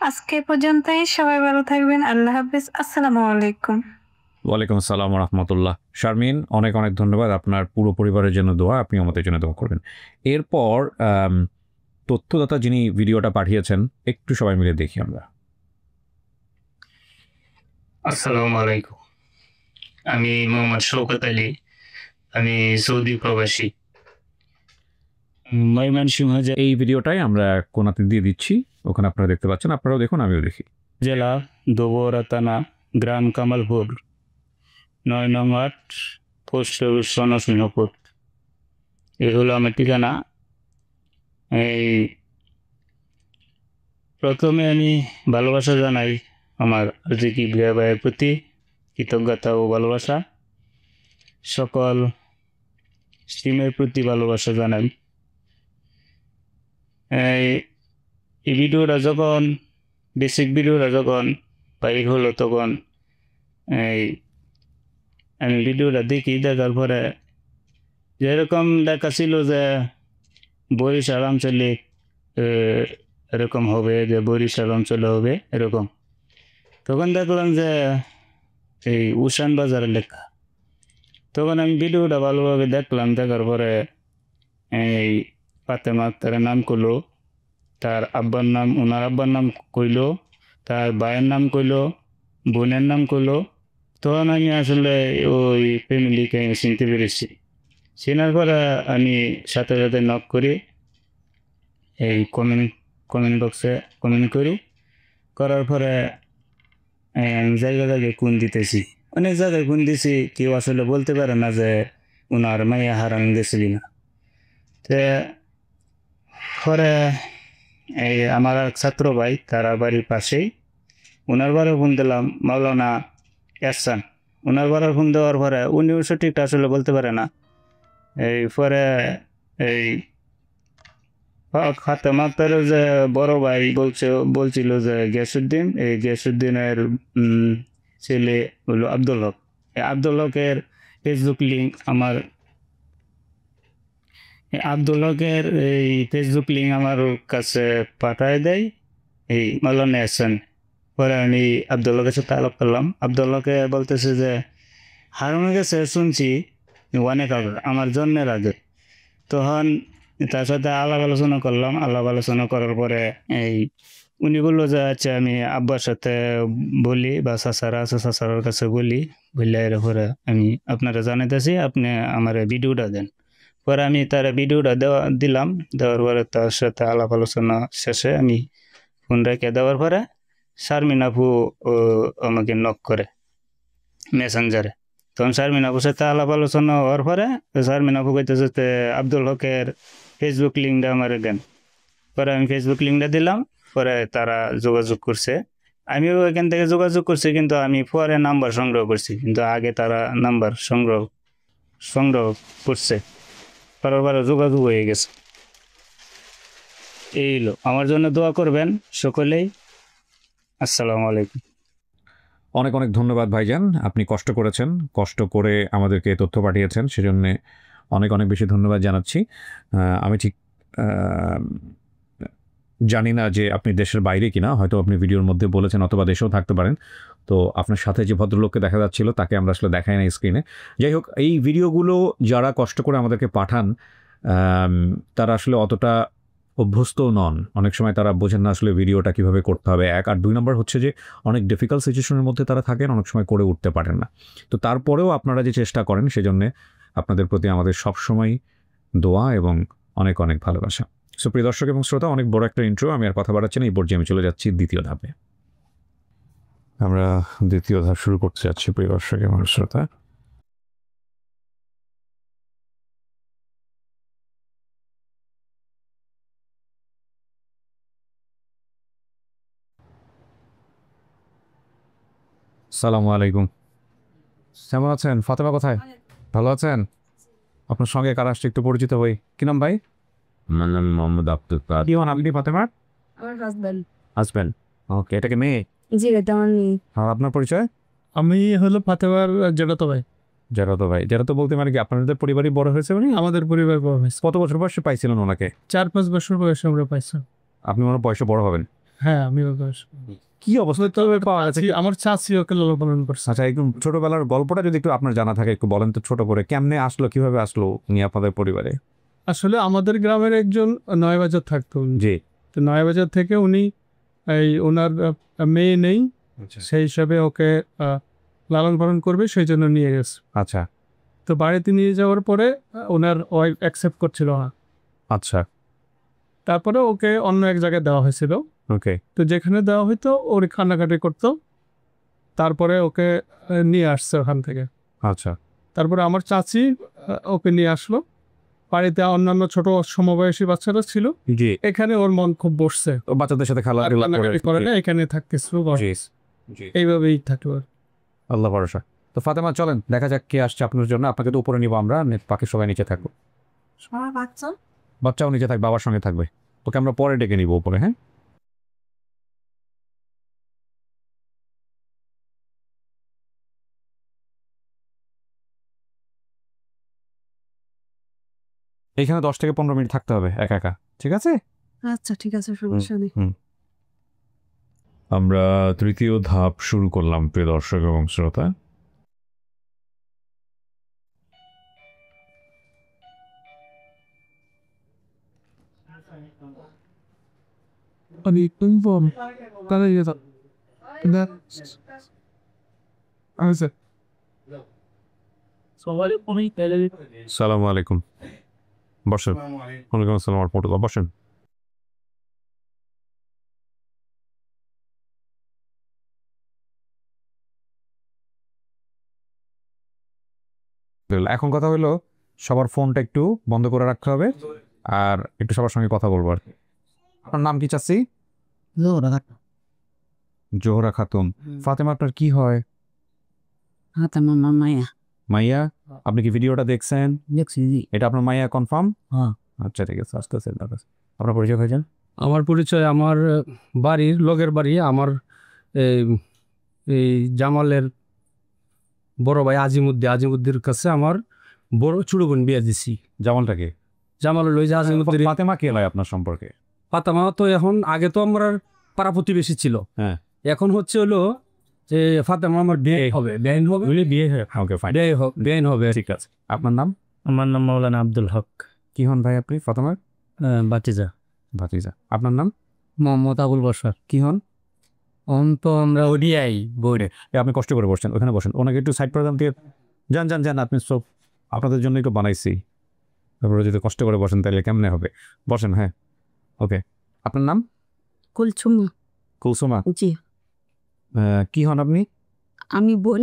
[SPEAKER 4] আজকে পর্যন্তই, সবাই ভালো থাকবেন। আল্লাহ হাফেজ। আসসালামু আলাইকুম।
[SPEAKER 3] ওয়ালাইকুম আসসালাম রহমতুল্লাহ। শারমিন, অনেক অনেক ধন্যবাদ। আপনার পুরো পরিবারের জন্য দোয়া, আপনি আমাদের জন্য দোয়া করবেন। এরপর তথ্যদাতা যিনি ভিডিওটা পাঠিয়েছেন, একটু সবাই মিলে দেখি আমরা।
[SPEAKER 5] আসসালামু আলাইকুম। আমি মোহাম্মদ শওকত আলী, আমি সৌদি প্রবাসী, ময়মনসিংহ
[SPEAKER 3] এই ভিডিওটাই আমরা কোনাতে দিয়ে দিচ্ছি, ওখানে আপনারা দেখতে পাচ্ছেন, আপনারাও দেখুন আমিও দেখি।
[SPEAKER 5] জেলা দোবরা থানা, গ্রাম কামালপুর, 9 নং ওয়ার্ড, পোস্ট অফিস সনসিংহপুর। এই হলো আমার ঠিকানা। এই প্রথমে আমি ভালোবাসা জানাই আমার রিকি ভিয়া ভাইয়ের প্রতি, কৃতজ্ঞতা ও ভালোবাসা। সকল টিমের প্রতি ভালোবাসা জানাই। এই ভিডিওটা যখন বেসিক ভিডিওটা যখন বাইর হলো, তখন আমি ভিডিওটা দেখি, দেখার পরে যেরকম দেখা ছিল যে বরিশাল অঞ্চলে এরকম হবে, যে বরিশাল অঞ্চলে হবে এরকম, তখন দেখলাম যে এই উশান বাজারের লেখা। তখন আমি ভিডিওটা ভালোভাবে দেখলাম, দেখার পরে এই ফাতেমা আক্তার নাম করলো, তার আব্বার নাম, ওনার আব্বার নাম কইলো, তার ভাইয়ের নাম কইলো, বোনের নাম কইলো। তখন আমি আসলে ওই ফ্যামিলিকে চিনতে পেরেছি। চেনার পরে আমি সাথে সাথে নক করি, এই কমেন্ট বক্সে কমেন্ট করি। করার পরে জায়গায় জায়গায় কোন দিতেছি, অনেক জায়গায় কোন দিছি, কেউ আসলে বলতে পারে না যে ওনার মাইয়া হারান গেছে কিনা। তে পরে এই আমার এক ছাত্র ভাই, তারা বাড়ির পাশেই, ওনার বারে ফোন দিলাম, মাওলানা এহসান। ওনার বারে ফোন দেওয়ার পরে উনিও সঠিকটা আসলে বলতে পারে না। এই পরে এই ফাতেমা আক্তারের যে বড় ভাই বলছিল যে গিয়াসউদ্দিন, এই গিয়াসউদ্দিনের ছেলে হলো আব্দুল হক। এই আব্দুল হকের ফেসবুক লিঙ্ক আমার কাছে পাঠায় দেয় এই মাওলানা এহসান। পরে আমি আব্দুল হকের সাথে আলাপ করলাম। আব্দুল হকে বলতেছে যে হারানো গেছে শুনছি অনেক আগে, আমার জন্মের আগে। তখন তার সাথে আলাপ আলোচনা করলাম। আলাপ আলোচনা করার পরে উনি বললো যে আচ্ছা আমি আব্বার সাথে বলি, বা চাচারা আছে চাচারার কাছে বলি, বললে এরপরে আমি আপনারা জানাইতেছি, আপনি আমার ভিডিওটা দেন। পরে আমি তার ভিডিওটা দিলাম। দেওয়ার পরে তার সাথে আলাপ আলোচনা শেষে আমি ফোন রেখে দেওয়ার পরে শারমিন আপু আমাকে নক করে মেসেঞ্জারে। তখন শারমিন আপুর সাথে আলাপ আলোচনা হওয়ার পরে শারমিন আপু কইতেছে আব্দুল হকের ফেসবুক লিঙ্কটা আমার দেন। পরে আমি ফেসবুক লিঙ্কটা দিলাম। পরে তারা যোগাযোগ করছে, আমিও এখান থেকে যোগাযোগ করছি, কিন্তু আমি পরে নাম্বার সংগ্রহ করছি, কিন্তু আগে তারা নাম্বার সংগ্রহ করছে। পরে যোগাযোগ হয়ে গেছে। এই হলো, আমার জন্য দোয়া করবেন সকলেই। আসসালামু আলাইকুম।
[SPEAKER 3] অনেক অনেক ধন্যবাদ ভাইজান, আপনি কষ্ট করেছেন, কষ্ট করে আমাদেরকে তথ্য পাঠিয়েছেন, সেজন্য অনেক অনেক বেশি ধন্যবাদ জানাচ্ছি। আমি ঠিক জানি না যে আপনি দেশের বাইরে কিনা, হয়তো আপনি ভিডিওর মধ্যে বলেছেন, অথবা দেশেও থাকতে পারেন। তো আপনার সাথে যে ভদ্রলোককে দেখা যাচ্ছিল তাকে আমরা আসলে দেখাই না স্ক্রিনে। যাই হোক, এই ভিডিওগুলো যারা কষ্ট করে আমাদেরকে পাঠান তারা আসলে অতটা অভ্যস্ত নন, অনেক সময় তারা বোঝেন না আসলে ভিডিওটা কীভাবে করতে হবে। এক, আর 2 নম্বর হচ্ছে যে অনেক ডিফিকাল্ট সিচুয়েশনের মধ্যে তারা থাকেন, অনেক সময় করে উঠতে পারেন না। তো তারপরেও আপনারা যে চেষ্টা করেন, সেজন্যে আপনাদের প্রতি আমাদের সবসময় দোয়া এবং অনেক অনেক ভালোবাসা। সো প্রিয় দর্শক এবং শ্রোতা, অনেক বড় একটা ইন্ট্রো, আমি আর কথা বাড়াচ্ছি না, এই পর্যায়ে আমি চলে যাচ্ছি দ্বিতীয় ধাপে। আমরা দ্বিতীয় ধাপ শুরু করতে যাচ্ছি প্রিয় দর্শক এবং শ্রোতা। আসসালামু আলাইকুম, কেমন আছেন? ফাতেমা কোথায়? ভালো আছেন? আপনার সঙ্গে কার আসছে একটু পরিচিত হই। কি নাম ভাই?
[SPEAKER 1] আমার নাম মোহাম্মদ আব্দুল কাদের।
[SPEAKER 3] কি হন আপনি ফাতেমার?
[SPEAKER 2] আমার হাজবেন্ড।
[SPEAKER 3] হাজব্যান্ড, ওকে। এটাকে মেয়ে?
[SPEAKER 2] জি এটা আমার মেয়ে।
[SPEAKER 3] আর আপনার পরিচয়?
[SPEAKER 6] আমি হলো ফাতেমার জেঠাতো ভাই।
[SPEAKER 3] জেঠাতো ভাই। জেঠাতো বলতে মানে কি আপনাদের পরিবারই বড় হয়েছে উনি?
[SPEAKER 6] আমাদের পরিবার বড় হয়েছে।
[SPEAKER 3] কত বছর বয়সে পাইছিলেন ওনাকে?
[SPEAKER 6] 4-5 বছর বয়সে আমরা পাইছি।
[SPEAKER 3] আপনি ওনার বয়সে বড় হবেন?
[SPEAKER 6] হ্যাঁ আমি ওর বয়স।
[SPEAKER 3] কি অবস্থা তবে পাওয়া গেছে?
[SPEAKER 6] আমার চাচি ওকে লালন পালন করছে।
[SPEAKER 3] আচ্ছা, একদম ছোটবেলার গল্পটা যদি একটু আপনার জানা থাকে একটু বলেন তো, ছোট করে কেমনে আসলো, কিভাবে আসলো উনি আপনাদের পরিবারে?
[SPEAKER 6] আসলে আমাদের গ্রামের একজন নয়াবাজার থাকতো উনি।
[SPEAKER 3] জি।
[SPEAKER 6] তো নয়াবাজার থেকে উনি ওনার মেয়ে নেই, সেই হিসাবে ওকে লালন পালন করবে সেই জন্য নিয়ে গেছে।
[SPEAKER 3] আচ্ছা
[SPEAKER 6] তো বাড়িতে নিয়ে যাওয়ার পরে ওনার ওয়াইফ অ্যাকসেপ্ট করছিল না।
[SPEAKER 3] আচ্ছা,
[SPEAKER 6] তারপরে ওকে অন্য এক জায়গায় দেওয়া হয়েছিল।
[SPEAKER 3] ওকে।
[SPEAKER 6] তো যেখানে দেওয়া হইতো ওর কান্নাকাটি করতো, তারপরে ওকে নিয়ে আসছে ওখান থেকে।
[SPEAKER 3] আচ্ছা
[SPEAKER 6] তারপরে আমার চাচি ওকে নিয়ে আসলো। বাড়িতে অন্যান্য ছোট সমবয়সী বাচ্চারা ছিল,
[SPEAKER 3] জি।
[SPEAKER 6] এখানে ওর মন খুব বসছে,
[SPEAKER 3] ও বাচ্চাদের সাথে খেলা
[SPEAKER 6] আর কান্নাকাটি করে না, এখানে থাকতে শুরু করে।
[SPEAKER 3] জি জি,
[SPEAKER 6] এইভাবেই থাকলো।
[SPEAKER 3] আল্লাহ ভরসা। তো ফাতেমা চলেন দেখা যাক কে আসছে আপনার জন্য। আপনাকে তো উপরে নিব আমরা, বাকি সবাই নিচে থাকবো। বাচ্চাও নিচে থাকবে, বাবার সঙ্গে থাকবে। ওকে আমরা পরে ডেকে নিব উপরে। হ্যাঁ এইখানে 10 থেকে 15 মিনিট থাকতে হবে একা একা, ঠিক আছে?
[SPEAKER 2] আচ্ছা ঠিক আছে, সমস্যা নেই।
[SPEAKER 3] আমরা তৃতীয় ধাপ শুরু করলাম প্রিয় দর্শক এবং শ্রোতা। সালামু আলাইকুম। বসেন। ওয়ালাইকুম আসসালাম ওয়া রাহমাতুল্লাহ। বসেন। এখন কথা হলো সবার ফোনটা একটু বন্ধ করে রাখতে হবে, আর একটু সবার সঙ্গে কথা বলবো আর কি। আপনার নাম কি চাচ্ছি? জোহরা খাতুন। ফাতেমা আপনার কি হয়?
[SPEAKER 7] মাইয়া
[SPEAKER 3] মাইয়া। আপনি কি ভিডিওটা দেখছেন?
[SPEAKER 7] দেখছি।
[SPEAKER 3] এটা আপনার মাইয়া কনফার্ম?
[SPEAKER 7] হ্যাঁ।
[SPEAKER 3] আচ্ছা ঠিক আছে, আস্তে আস্তে আপনার পরিচয় হয়ে যান।
[SPEAKER 6] আমার পরিচয়, আমার বাড়ির লগের বাড়ি, আমার এই জামালের বড় ভাই আজিমুদ্দির কাছে আমার বড় ছোট বোন বিয়ে দিছি।
[SPEAKER 3] জামালটাকে?
[SPEAKER 6] জামাল লই যে আজিমুদ্দির।
[SPEAKER 3] ফাতেমা কে হয় আপনার সম্পর্কে?
[SPEAKER 6] ফাতেমা তো এখন, আগে তো আমরা পাড়া প্রতিবেশী ছিল,
[SPEAKER 3] হ্যাঁ।
[SPEAKER 6] এখন হচ্ছে হলো যে ফাতেমা আমার বিয়ে হবে, বেআইন হবে, বিয়ে হবে,
[SPEAKER 3] ওকে ফাইন,
[SPEAKER 6] বেআইন হবে।
[SPEAKER 3] ঠিক আছে। আপনার নাম?
[SPEAKER 7] আমার নাম মাওলানা আব্দুল হক।
[SPEAKER 3] কি হন ভাই আপনি ফাতেমার?
[SPEAKER 7] বাতিজা।
[SPEAKER 3] ভাতিজা। আপনার নাম?
[SPEAKER 7] মোহাম্মদ আবুল বশর।
[SPEAKER 3] কি হন?
[SPEAKER 7] তো আমরা ওডিআই বোর্ডে।
[SPEAKER 3] আপনি কষ্ট করে বসছেন, ওখানে বসেন। ওনাকে একটু সাইড প্রোগ্রাম দিয়ে যান। আপনি সব আপনাদের জন্য একটু বানাইছি, তারপরে যদি কষ্ট করে বসেন তাহলে কেমনে হবে? বসেন। হ্যাঁ ওকে। আপনার নাম?
[SPEAKER 2] কুলসুমা।
[SPEAKER 3] কুলসুমা।
[SPEAKER 2] জি।
[SPEAKER 3] কি হন আপনি?
[SPEAKER 2] আমি বোন।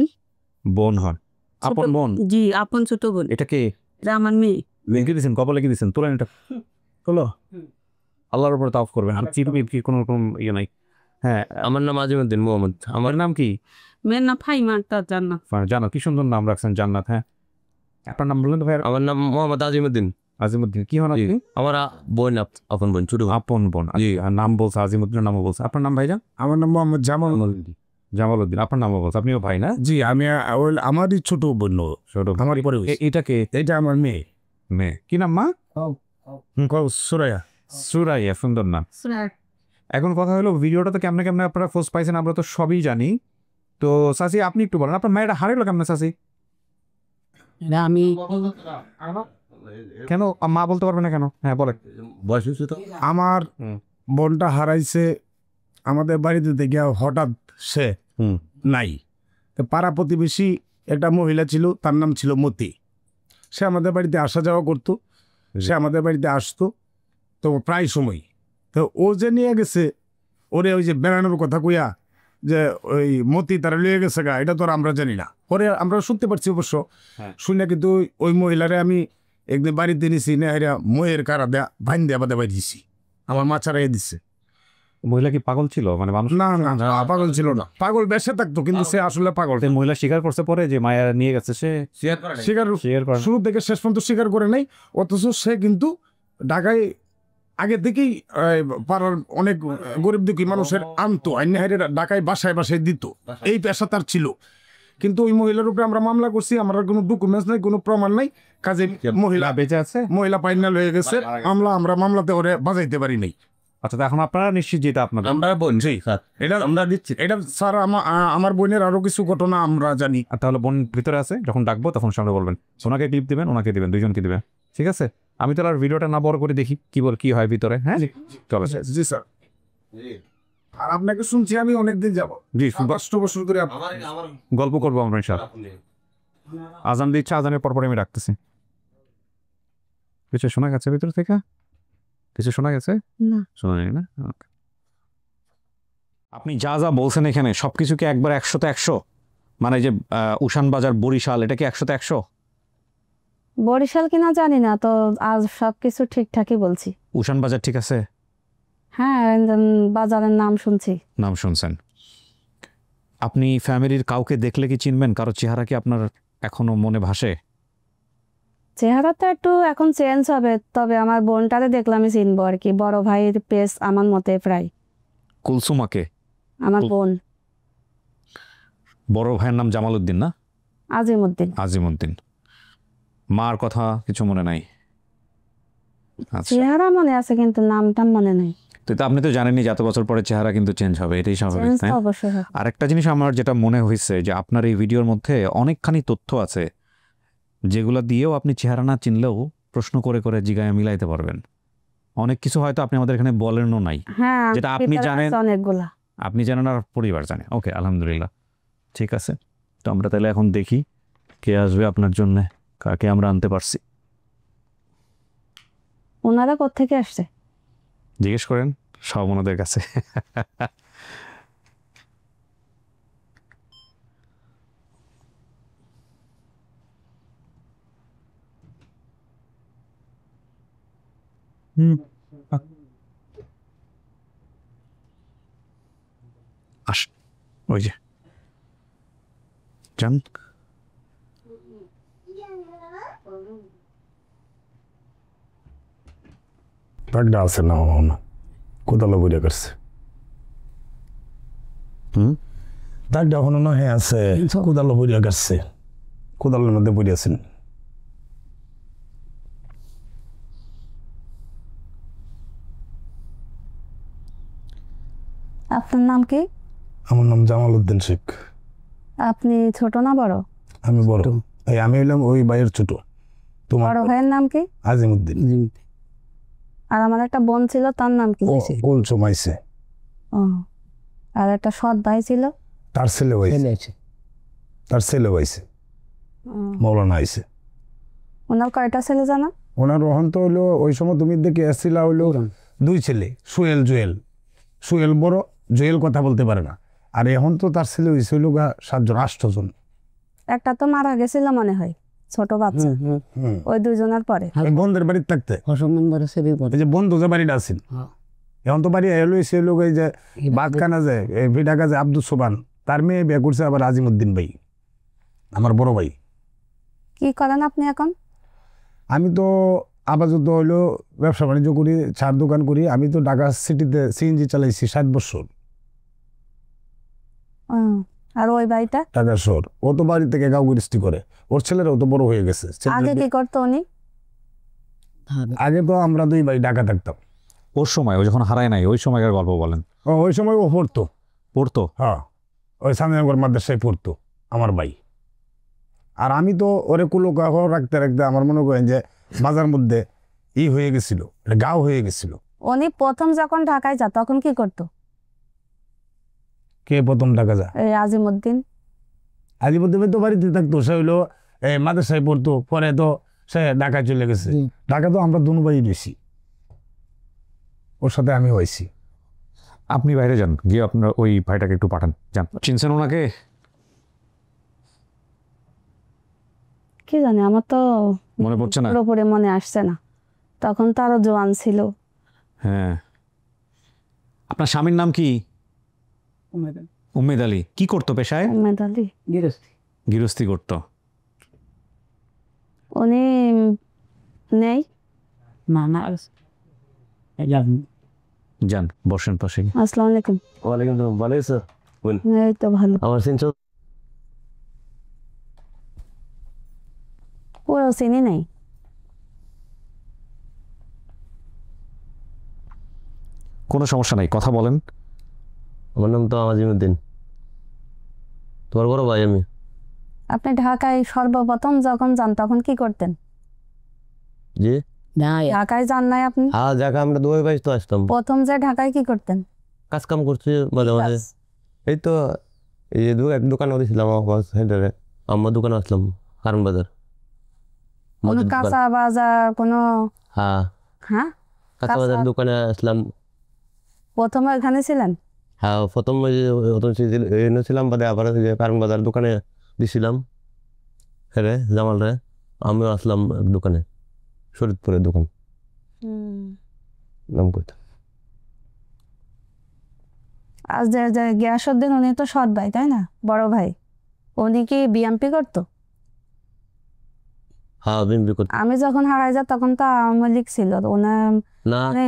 [SPEAKER 3] বোন হন? আপন বোন?
[SPEAKER 2] জি, আপন ছোট বোন।
[SPEAKER 3] এটা কে?
[SPEAKER 2] এটা আমার মেয়ে।
[SPEAKER 3] লিখে দিয়েছেন, কপালে লিখে দিয়েছেন। তোলেন এটা, তোলো। আল্লাহর উপরে তাওয়াফ করবেন। আর কি কোনো রকম ইয়ে নাই। হ্যাঁ।
[SPEAKER 7] আমার নাম আজিমুদ্দিন মোহাম্মদ।
[SPEAKER 3] আমার নাম কি?
[SPEAKER 2] মেয়ের নাম ফাইমা, তার জান্নাত।
[SPEAKER 3] জান্নাত। কি সুন্দর নাম রাখছেন, জান্নাত। হ্যাঁ আপনার নাম বললেন তো ভাই?
[SPEAKER 7] আমার নাম মোহাম্মদ আজিমুদ্দিন।
[SPEAKER 3] আজিমুদ্দিন। কি হন আপনি?
[SPEAKER 7] আমার বোন, আপন বোন, ছোট বোন।
[SPEAKER 3] আপন বোন। নাম বলছে আজিমুদ্দিনের নামও বলছে। আপনার নাম ভাইজান?
[SPEAKER 8] আমার নাম মোহাম্মদ
[SPEAKER 3] জামালউদ্দিন। আপনার নামও বলছে, আপনিও ভাই না?
[SPEAKER 8] জি, আমি আমারই ছোট বোন,
[SPEAKER 3] ছোট
[SPEAKER 8] আমার পরে।
[SPEAKER 3] এটা কে?
[SPEAKER 8] এটা আমার মেয়ে।
[SPEAKER 3] মেয়ে। কি নাম মা?
[SPEAKER 8] সুরাইয়া।
[SPEAKER 3] সুরাইয়া, সুন্দর নাম। এখন কথা হলো ভিডিওটা তো কেমনে কেমনে আপনারা ফোর্স পাইছেন আমরা তো সবই জানি। তো সাসি আপনি একটু বলেন আপনার মেয়েটা হারাইলো কেমনে সাসি?
[SPEAKER 7] আমি
[SPEAKER 3] কেন মা বলতে পারবে না কেন? হ্যাঁ বলেন।
[SPEAKER 7] বয়স হয়েছে তো।
[SPEAKER 8] আমার বোনটা হারাইছে আমাদের বাড়িতে দেখে, হঠাৎ সে নাই। তো পাড়া প্রতিবেশী একটা মহিলা ছিল, তার নাম ছিল মতি। সে আমাদের বাড়িতে আসা যাওয়া করতো, সে আমাদের বাড়িতে আসতো তো প্রায় সময়। তো ও যে নিয়ে গেছে ওরে, ওই যে বেড়ানোর কথা কইয়া যে ওই মতি তারা লিয়ে গেছে গা, এটা তো আর আমরা জানি না। পরে আমরা শুনতে পারছি অবশ্য, শুনে কিন্তু ওই মহিলারে আমি একদিন বাড়িতে নিছি, নেহারা ময়ের কারা দেয়া ভাইন দেয়া বাদে বাড়ি দিছি, আমার মা ছাড়াই দিচ্ছে।
[SPEAKER 3] মহিলা কি পাগল ছিল? মানে মানুষ?
[SPEAKER 8] না না না, পাগল ছিল না, পাগল বেশে থাকতো, কিন্তু সে আসলে পাগল।
[SPEAKER 3] মহিলা স্বীকার করছে পরে যে মায়া নিয়ে গেছে, সে
[SPEAKER 8] স্বীকার
[SPEAKER 3] করে
[SPEAKER 8] শুরু থেকে শেষ পর্যন্ত স্বীকার করে নাই। অথচ সে কিন্তু ঢাকায় আগে থেকেই পাড়ার অনেক গরিব দুঃখী মানুষের আনতো আইনে হাইরে ঢাকায় বাসায় বাসায় দিত, এই পেশা তার ছিল। কিন্তু ওই মহিলার উপরে আমরা মামলা করছি, আমার কোনো ডকুমেন্টস নাই, কোনো প্রমাণ নাই, কাজে মহিলা
[SPEAKER 3] বেঁচে আছে।
[SPEAKER 8] মহিলা ফাইনাল হয়ে গেছে, আমরা মামলাতে ওরে বাজাইতে পারি নাই।
[SPEAKER 3] আচ্ছা, তো এখন আপনারা নিশ্চিত যেটা আপনাদের
[SPEAKER 7] আমরা বোন স্যার,
[SPEAKER 8] এটা
[SPEAKER 7] আমরা দিচ্ছি।
[SPEAKER 8] এটা স্যার আমার বোনের আরো কিছু ঘটনা আমরা জানি।
[SPEAKER 3] আর তাহলে বোন ভিতরে আছে, যখন ডাকবো তখন সামনে বলবেন, ওনাকে ক্লিপ দিবেন, ওনাকে দিবেন, দুইজনকে দিবেন, ঠিক আছে? আমি তো আর ভিডিওটা না বড় করে দেখি কি হয় ভিতরে। হ্যাঁ, চলো
[SPEAKER 8] জি স্যার। আর আপনাকে শুনছি আমি অনেকদিন যাব।
[SPEAKER 3] জি,
[SPEAKER 8] 5 বছর ধরে
[SPEAKER 3] গল্প করবো আমরা ইনশাআল্লাহ। আজান দিচ্ছে, আজানের পরপর আমি রাখতেছি। কিছু শোনা গেছে ভিতর থেকে? কিছু শোনা গেছে?
[SPEAKER 2] না।
[SPEAKER 3] শোনা যায় না? Okay. আপনি যা যা বলছেন এখানে সবকিছু কি একবার 100-তে 100? মানে যে উশান বাজার বরিশাল, এটা কি 100-তে 100?
[SPEAKER 2] বরিশাল কিনা জানি না, তো আজ সবকিছু ঠিকঠাকই বলছি।
[SPEAKER 3] উশান বাজার ঠিক আছে?
[SPEAKER 2] হ্যাঁ, বাজারের নাম শুনছি।
[SPEAKER 3] নাম শুনছেন। আপনি ফ্যামিলির কাউকে দেখলে কি চিনবেন? কারো চেহারা কি আপনার এখনো মনে ভাসে?
[SPEAKER 2] চেহারা তো একটু এখন চেঞ্জ হবে, তবে আমার বোনটারে দেখলামই চিনবো আর কি। বড় ভাইয়ের পেস আমার মতে প্রায়।
[SPEAKER 3] কুলসুমাকে?
[SPEAKER 2] আমার বোন।
[SPEAKER 3] বড় ভাইয়ের নাম জামাল উদ্দিন না?
[SPEAKER 2] আজিমউদ্দিন।
[SPEAKER 3] আজিমউদ্দিন। মার কথা কিছু মনে নাই? আচ্ছা,
[SPEAKER 2] চেহারা মনে আছে কিন্তু নামটা মনে নাই।
[SPEAKER 3] তো আপনি তো জানেনই যে এত বছর পরে চেহারা কিন্তু চেঞ্জ হবে, এটাই স্বাভাবিক,
[SPEAKER 2] চেঞ্জ
[SPEAKER 3] তাই না?
[SPEAKER 2] অবশ্যই হবে।
[SPEAKER 3] আরেকটা জিনিস আমার যেটা মনে হয়েছে যে আপনার এই ভিডিওর মধ্যে অনেকখানি তথ্য আছে যেগুলো দিয়েও আপনি চেহারা না চিনলেও প্রশ্ন করে করে জিগায় মিলাইতে পারবেন। অনেক কিছু হয়তো আপনি আমাদের এখানে বলেনও নাই,
[SPEAKER 2] হ্যাঁ,
[SPEAKER 3] যেটা আপনি
[SPEAKER 2] ভিতরে
[SPEAKER 3] জানেন,
[SPEAKER 2] আছে অনেকগুলা।
[SPEAKER 3] আপনি জানেন আর পরিবার জানে। ওকে, আলহামদুলিল্লাহ, ঠিক আছে। তো আমরা তাহলে এখন দেখি কে আসবে আপনার জন্য, কাকে আমরা আনতে পারছি।
[SPEAKER 2] ওনারা কোত্থেকে আসছে?
[SPEAKER 3] জিজ্ঞেস করেন সব ওনাদের কাছে। আস, ওই যে যান।
[SPEAKER 8] দাগটা আছে না কোদালো বইয়া করছে। দাগটা এখনো না হ্যাঁ আছে, কোদালো বইয়া করছে, কোদালের মধ্যে বইয়াছেন।
[SPEAKER 2] আপনার নাম কি?
[SPEAKER 8] আমার নাম জামাল উদ্দিন শেখ।
[SPEAKER 2] আপনি ছোট না বড়?
[SPEAKER 8] আমি বড়। আমি হইলাম ওই ভাইয়ের ছোট। তোমার
[SPEAKER 2] বড় ভাইয়ের নাম কি?
[SPEAKER 8] আজিমউদ্দিন।
[SPEAKER 2] আর আমার একটা বোন ছিল, তার নাম কি?
[SPEAKER 8] কুলসুম আইছে।
[SPEAKER 2] ও, আর একটা সৎ ভাই ছিল,
[SPEAKER 8] তার ছেলে হয়েছে, তার ছেলে হয়েছে মৌলানা আইছে।
[SPEAKER 2] ওনার কয়টা ছেলে জানা?
[SPEAKER 8] ওনার রহন তো হইলো ওই সময় তুমি দেখে এসেছিলা হইলো 2 ছেলে, জুয়েল বড়, জুয়েল কথা বলতে পারে না। আর এখন তো তার ছেলে হয়েছিল 7 জন 8 জন।
[SPEAKER 2] একটা তো মারা গেছিল মনে হয়, ছোট বাচ্চা। ওই 2 জনের পরে
[SPEAKER 8] বন্ধের বাড়িতে থাকতে এই যে বন্ধু যে বাড়িটা আছেন, এখন তো বাড়ি এলো এসে লোক এই যে বাদ খানা যায় ভিটা কাজে আব্দুল সোবান, তার মেয়ে বিয়ে করছে আবার আজিমউদ্দিন ভাই, আমার বড় ভাই।
[SPEAKER 2] কি করেন আপনি এখন?
[SPEAKER 8] আমি তো আপাতত হইলো ব্যবসা বাণিজ্য করি, চার দোকান করি। আমি তো ঢাকা সিটিতে সিএনজি চালাইছি 7 বছর।
[SPEAKER 2] আর ওই ভাইটা?
[SPEAKER 8] ঢাকা শহর। ও তো বাড়ি থেকে গাঁও গৃহস্থী করে, ওর ছেলেরাও তো বড় হয়ে গেছে।
[SPEAKER 2] আগে কি করতো উনি?
[SPEAKER 8] আগে তো আমরা 2 ভাই ঢাকা থাকতাম।
[SPEAKER 3] ওর সময়, ও যখন হারায় নাই, ওই সময়কার গল্প বলেন।
[SPEAKER 8] ওই সময় ও পড়তো। হ্যাঁ, ওই স্বামীনগর মাদ্রাসায় পড়তো আমার ভাই। আর আমি তো ওরে কুলো রাখতে রাখতে আমার মনে করেন যে বাজার মধ্যে হয়ে গেছিল, গাও হয়ে গেছিল।
[SPEAKER 2] উনি প্রথম যখন ঢাকায় যা তখন কি করতো?
[SPEAKER 8] কে প্রথম ঢাকা যা?
[SPEAKER 2] আজিমউদ্দিন
[SPEAKER 8] তো বাড়িতে থাকতো। সে হইলো মাদ্রাসায় পড়তো, পরে তো সে ঢাকায় চলে গেছে। ঢাকা তো আমরা 2 ভাই রয়েছি, ওর সাথে আমি হয়েছি।
[SPEAKER 3] আপনি বাইরে যান, গিয়ে আপনার ওই ভাইটাকে একটু পাঠান, যান। চিনছেন ওনাকে?
[SPEAKER 2] কি জানি, আমার তো
[SPEAKER 3] মনে পড়ছে না,
[SPEAKER 2] পুরোপুরি মনে আসছে না। তখন তো আরো জোয়ান ছিল।
[SPEAKER 3] হ্যাঁ। আপনার স্বামীর নাম কি? উম্মেদ আলী। কি করতো পেশায়?
[SPEAKER 2] উম্মেদ আলী
[SPEAKER 3] গৃহস্থী করতো।
[SPEAKER 2] উনি নেই,
[SPEAKER 3] যান বসেন পাশে।
[SPEAKER 2] আসসালামু আলাইকুম।
[SPEAKER 7] ওয়ালাইকুম আসসালাম, ভালো আছো?
[SPEAKER 2] এই তো ভালো।
[SPEAKER 7] আমার চিনছো?
[SPEAKER 2] পুরো চিনি নাই।
[SPEAKER 3] কোনো সমস্যা নাই, কথা বলেন।
[SPEAKER 7] আমার নাম তো আজিমুদ্দিন, তোমার বড় ভাই আমি।
[SPEAKER 2] আপনি ঢাকায় সর্বপ্রথম যখন যান তখন কি করতেন?
[SPEAKER 7] জি
[SPEAKER 2] ঢাকায় যান নাই আপনি?
[SPEAKER 7] হ্যাঁ, জায়গা আমরা দুই ভাই তো আসতাম,
[SPEAKER 2] প্রথম যে ঢাকায় কি করতেন?
[SPEAKER 7] কাজ কাম করছি মাঝে মাঝে। এই তো এই যে এক দোকানে দিয়েছিলাম আমার সেন্টারে, আমার দোকানে আসলাম কারণ বাজার।
[SPEAKER 2] কোনো
[SPEAKER 7] মদের দোকান।
[SPEAKER 2] কাঁচা বাজার কোনো?
[SPEAKER 7] হ্যাঁ,
[SPEAKER 2] হ্যাঁ,
[SPEAKER 7] কাঁচা বাজার দোকানে আসলাম।
[SPEAKER 2] প্রথমে ওখানে ছিলেন?
[SPEAKER 7] হ্যাঁ, প্রথম ওই যে এনেছিলাম, বাদে আবার ওই যে কারণ বাজার দোকানে দিছিলাম। হ্যাঁ জামাল রে, আমিও আসলাম এক দোকানে, শরীদপুরের দোকান, নাম কইতা।
[SPEAKER 2] আজ যে গিয়াসউদ্দিন উনি তো সৎ ভাই তাই না, বড় ভাই, উনি কি বিএমপি করতো?
[SPEAKER 7] হ্যাঁ, বিএমপি করতো।
[SPEAKER 2] আমি যখন হারাই যা তখন তো আওয়ামী লীগ ছিল ওনার,
[SPEAKER 7] না,
[SPEAKER 2] মানে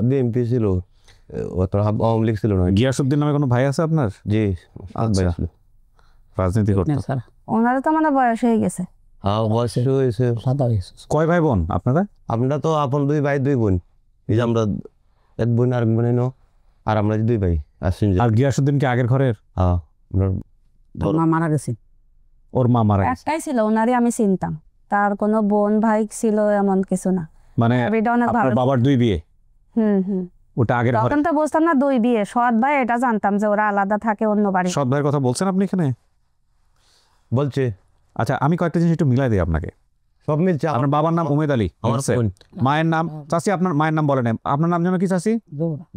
[SPEAKER 7] বিএমপি ছিল, ও তো আওয়ামী লীগ ছিল না।
[SPEAKER 3] গিয়াসউদ্দিন নামে কোনো ভাই আছে আপনার?
[SPEAKER 7] জি,
[SPEAKER 3] আচ্ছা, রাজনীতি করতো।
[SPEAKER 2] ওনারও তো মানে বয়স হয়ে গেছে।
[SPEAKER 7] হ্যাঁ, বয়স হয়েছে।
[SPEAKER 3] কয় ভাই বোন আপনারা?
[SPEAKER 7] আমরা তো আপন দুই ভাই দুই বোন, এই যে আমরা এক বোন আর এক বোন এনো, আর আমরা যে দুই ভাই আসছেন।
[SPEAKER 3] আর গিয়াসউদ্দিন কি আগের ঘরের?
[SPEAKER 7] হ্যাঁ, আমরা
[SPEAKER 6] মারা গেছে।
[SPEAKER 3] ওর মা মারা গেছে।
[SPEAKER 2] একটাই ছিল, ওনারই আমি চিনতাম, তার কোনো বোন ভাই ছিল এমন কিছু না।
[SPEAKER 3] মানে
[SPEAKER 2] এটা অনেক
[SPEAKER 3] আপনার
[SPEAKER 2] ভালো।
[SPEAKER 3] বাবার দুই বিয়ে?
[SPEAKER 2] হুম।
[SPEAKER 3] ওটা আগের ঘরে?
[SPEAKER 2] তখন তো বুঝতাম না দুই বিয়ে, সৎ ভাই এটা জানতাম যে ওরা আলাদা থাকে অন্য বাড়ি।
[SPEAKER 3] সৎ ভাইয়ের কথা বলছেন আপনি এখানে?
[SPEAKER 7] বলছে।
[SPEAKER 3] আচ্ছা, আমি কয়েকটা জিনিস একটু মিলাই দিই আপনাকে।
[SPEAKER 7] সব মিলছে।
[SPEAKER 3] আপনার বাবার নাম উমেদ আলী,
[SPEAKER 7] আমার
[SPEAKER 3] বলছে?
[SPEAKER 7] বোন
[SPEAKER 3] মায়ের নাম চাচি, আপনার মায়ের নাম বলেন। আপনার নাম যেন কি চাচি?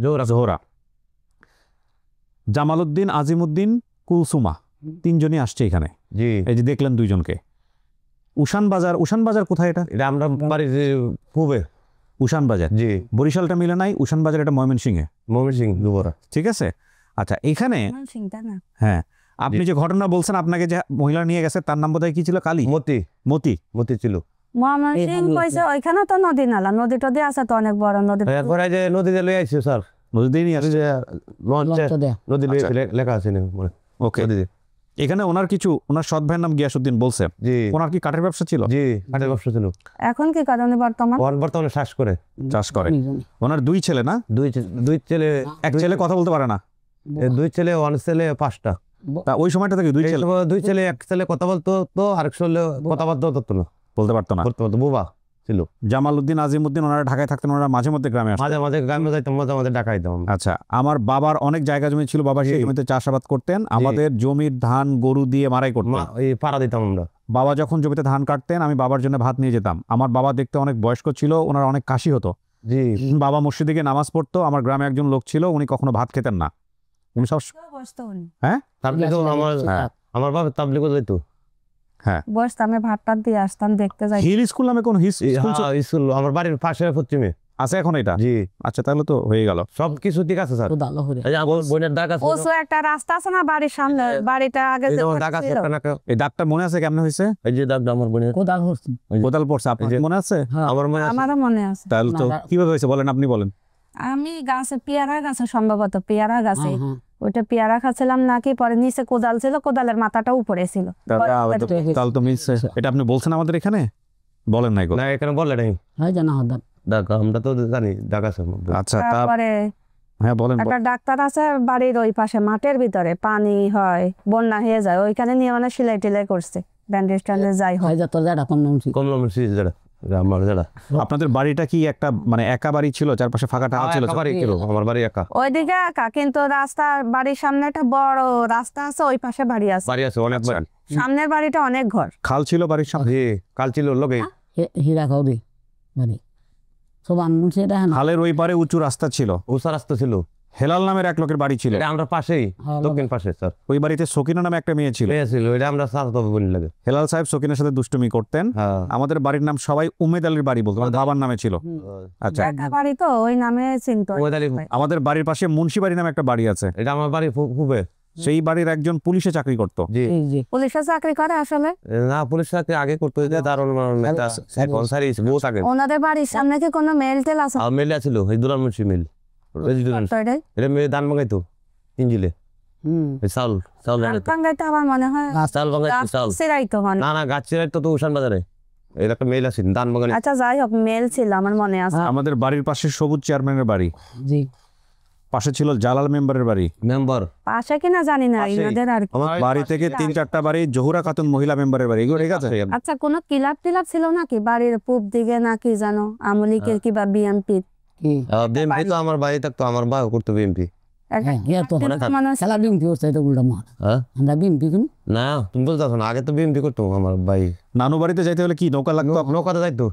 [SPEAKER 7] জোহরা।
[SPEAKER 3] জোহরা। জামালউদ্দিন, আজিমউদ্দিন, কুলসুমা, তিনজনই আসছে এখানে।
[SPEAKER 7] জি,
[SPEAKER 3] এই যে দেখলেন দুইজনকে। উশান বাজার কোথায় এটা?
[SPEAKER 7] এটা আমরা বাড়ির পূবে।
[SPEAKER 3] উশান বাজার।
[SPEAKER 7] জি,
[SPEAKER 3] বরিশালটা মিলে নাই, উশান বাজার এটা ময়মনসিংহে।
[SPEAKER 7] ময়মনসিং দুবরা।
[SPEAKER 3] ঠিক আছে। আচ্ছা, এখানে
[SPEAKER 2] চিন্তা না।
[SPEAKER 3] হ্যাঁ, আপনি যে ঘটনা বলছেন, আপনাকে যে মহিলা নিয়ে গেছে তার নাম বোধহয় কি ছিল? কালী?
[SPEAKER 7] মতি।
[SPEAKER 3] মতি
[SPEAKER 7] ছিল।
[SPEAKER 2] ময়মনসিং কইছে ওইখানে তো নদী নালা, নদী টদী আছে তো অনেক বড় নদী।
[SPEAKER 7] এরপরে যে নদীতে লই আইছে স্যার,
[SPEAKER 3] নদীতেই নিয়ে আসছে।
[SPEAKER 7] নদী লেখা আছে না?
[SPEAKER 3] ওকে। এখানে ওনার সৎ ভাইয়ের নাম গিয়াসউদ্দিন বলছে।
[SPEAKER 7] জি।
[SPEAKER 3] ওনার কি কাঠের ব্যবসা ছিল?
[SPEAKER 7] জি, কাঠের ব্যবসা ছিল।
[SPEAKER 2] এখন কি করে উনি
[SPEAKER 7] বর্তমানে চাষ করে।
[SPEAKER 3] ওনার দুই ছেলে না?
[SPEAKER 7] দুই ছেলে।
[SPEAKER 3] এক ছেলে কথা বলতে পারে না?
[SPEAKER 7] দুই ছেলে, ওয়ান ছেলে, 5টা।
[SPEAKER 3] তা ওই সময়টা থেকে দুই ছেলে?
[SPEAKER 7] এক ছেলে কথা বলতো তো, আরেক ছেলে কথা বলতে না,
[SPEAKER 3] বলতে পারতো না।
[SPEAKER 7] বুবা ছিল।
[SPEAKER 3] জামালউদ্দিন, আজিমউদ্দিন ওনারা ঢাকায় থাকতেন, ওনারা মাঝে মধ্যে গ্রামে আসতেন।
[SPEAKER 7] মাঝে মাঝে গ্রামে যাইতাম, মাঝে মাঝে ঢাকা আইতাম।
[SPEAKER 3] আচ্ছা, আমার বাবার অনেক জায়গা জমি ছিল, বাবা সেই জমিতে চাষাবাদ করতেন। আমাদের জমির ধান গরু দিয়ে মারাই করতেন।
[SPEAKER 7] এই পাড়া দিতাম আমরা।
[SPEAKER 3] বাবা যখন জমিতে ধান কাটতেন, আমি বাবার জন্য ভাত নিয়ে যেতাম। আমার বাবা দেখতে অনেক বয়স্ক ছিল, ওনার অনেক কাশি হতো।
[SPEAKER 7] জি।
[SPEAKER 3] বাবা মসজিদে গিয়ে নামাজ পড়তো। আমার গ্রামে একজন লোক ছিল, উনি কখনো ভাত খেতেন না। উনি সব হ্যাঁ,
[SPEAKER 7] তাবলিগও আমার বাবা তাবলিগও যাইতো।
[SPEAKER 2] বসতাম, আমি ভাতটা দিয়ে আসতাম, দেখতে যাই।
[SPEAKER 3] হিল স্কুল নামে কোন
[SPEAKER 7] স্কুল আমার বাড়ির পাশে পশ্চিমে
[SPEAKER 3] আছে এখন এটা?
[SPEAKER 7] জি।
[SPEAKER 3] আচ্ছা, তাহলে তো হয়ে গেল।
[SPEAKER 7] সবকিছু ঠিক আছে স্যার। এই যে আমার বোনের দাগ আছে,
[SPEAKER 2] ওসো একটা রাস্তা আছে না বাড়ির সামনে, বাড়িটা আগে
[SPEAKER 7] এই
[SPEAKER 2] যে
[SPEAKER 7] যে দাগ আছে
[SPEAKER 2] ছিল।
[SPEAKER 7] একটা নাকা।
[SPEAKER 3] এই দাগটা মনে আছে কেমনে হয়েছে?
[SPEAKER 7] এই যে দাগটা আমার বোনের
[SPEAKER 3] কোদাল পড়ছে, আপনার মনে আছে?
[SPEAKER 7] আমার মনে আছে।
[SPEAKER 2] আমারও মনে আছে।
[SPEAKER 3] তাহলে তো কিভাবে হয়েছে বলেন, আপনি বলেন।
[SPEAKER 2] আমি গাছে পেয়ারা গাছে, সম্ভবত পেয়ারা গাছে, ওইটা পেয়ারা খাচ্ছিলাম নাকি, পরে নিচে কোদাল ছিল, কোদালের মাথাটা উপরে ছিল।
[SPEAKER 3] তাহলে তো মিলছে। এটা আপনি বলছেন আমাদের এখানে? বলেন নাই?
[SPEAKER 7] না, এখানে বলে নাই। দাগ আমরা তো জানি দাগ আছে।
[SPEAKER 3] আচ্ছা,
[SPEAKER 2] তারপরে
[SPEAKER 3] হ্যাঁ বলেন।
[SPEAKER 2] একটা ডাক্তার আছে বাড়ির ওই পাশে, মাঠের ভিতরে পানি হয়, বন্যা হয়ে যায়, ওইখানে নিয়ে মানে সেলাই টেলাই করছে, ব্যান্ডেজ ট্যান্ডেজ যাই হয়।
[SPEAKER 7] কমলামসি যেটা আমার যেটা।
[SPEAKER 3] আপনাদের বাড়িটা কি একটা মানে একা বাড়ি ছিল, চারপাশে ফাঁকা টাকা ছিল?
[SPEAKER 7] আমার বাড়ি একা।
[SPEAKER 2] ওইদিকে একা, কিন্তু রাস্তা, বাড়ির সামনে একটা বড় রাস্তা আছে, ওই পাশে বাড়ি আছে,
[SPEAKER 7] অনেক বাড়ি।
[SPEAKER 2] সামনের বাড়িটা অনেক ঘর।
[SPEAKER 3] খাল ছিল বাড়ির সামনে?
[SPEAKER 7] কাল ছিল লোকে
[SPEAKER 3] খালের ওই পারে উঁচু রাস্তা ছিল,
[SPEAKER 7] উঁচা রাস্তা ছিল।
[SPEAKER 3] হেলাল নামের এক লোকের বাড়ি ছিল,
[SPEAKER 7] এটা আমরা পাশেই, দক্ষিণ পাশে স্যার।
[SPEAKER 3] ওই বাড়িতে সকিনা নামে একটা মেয়ে ছিল।
[SPEAKER 7] এটা আমরা বোন লাগে।
[SPEAKER 3] হেলাল সাহেব সকিনের সাথে দুষ্টুমি করতেন। আমাদের বাড়ির নাম সবাই উমেদ আলীর বাড়ি বলতো, আমার বাবার নামে ছিল। আচ্ছা,
[SPEAKER 2] একা বাড়ি তো ওই নামে চিনতো।
[SPEAKER 3] আমাদের বাড়ির পাশে মুন্সি বাড়ি নামে একটা বাড়ি আছে,
[SPEAKER 7] এটা আমার বাড়ি পূবে।
[SPEAKER 3] সেই বাড়ির একজন পুলিশে চাকরি করতো।
[SPEAKER 7] জি
[SPEAKER 2] পুলিশে চাকরি করে আসলে?
[SPEAKER 7] না, পুলিশ চাকরি আগে করতো, এটা দারুণ একটা এখন সারিয়েছে বহু আগে।
[SPEAKER 2] ওনাদের বাড়ির সামনে কি কোনো মেল টেল আছে?
[SPEAKER 7] মেলে ছিল এই দুলাল মুন্সি মিল,
[SPEAKER 2] এটাই?
[SPEAKER 7] এটা মেয়ে ধান বাঙাইতো ইঞ্জিলে, চাউল চাউল
[SPEAKER 2] টাঙ্গাইতে আমার মনে হয়
[SPEAKER 7] চাউল বাঙাইতো, চাউল
[SPEAKER 2] সিরাইতো মানে।
[SPEAKER 7] না না গাছ চিরাই তো উষান বাজারে এর একটা মেল আছে ধান বাগানে।
[SPEAKER 2] আচ্ছা যাই হোক, মেল ছিল আমার মনে আছে।
[SPEAKER 3] আমাদের বাড়ির পাশে সবুজ চেয়ারম্যানের বাড়ি,
[SPEAKER 6] জি
[SPEAKER 3] পাশে ছিল জালাল মেম্বারের বাড়ি,
[SPEAKER 7] মেম্বার
[SPEAKER 2] পাশে কিনা জানি না,
[SPEAKER 7] পাশেই।
[SPEAKER 2] এনাদের আর কি।
[SPEAKER 7] আমার
[SPEAKER 3] বাড়ি থেকে 3-4টা বাড়ি জহুরা খাতুন মহিলা মেম্বারের বাড়ি, এগুলো ঠিক আছে।
[SPEAKER 2] আচ্ছা কোনো ক্লাব টিলাব ছিল নাকি বাড়ির পূব দিকে নাকি জানো, আমলিকের কি বা বিএমপির?
[SPEAKER 6] কি
[SPEAKER 7] বিএমপি তো আমার বাড়ি থাকতো, আমার ভাই করতো বিএমপি।
[SPEAKER 6] খেলা বিএমপি করছে এটা উল্টা মা,
[SPEAKER 7] হ্যাঁ
[SPEAKER 6] আমরা বিএমপি কোন
[SPEAKER 7] না তুমি বলতে না, আগে তো বিএমপি করতো আমার ভাই।
[SPEAKER 3] নানু বাড়িতে যাইতে হলে কি নৌকা লাগতো?
[SPEAKER 7] নৌকাতে যাইতো,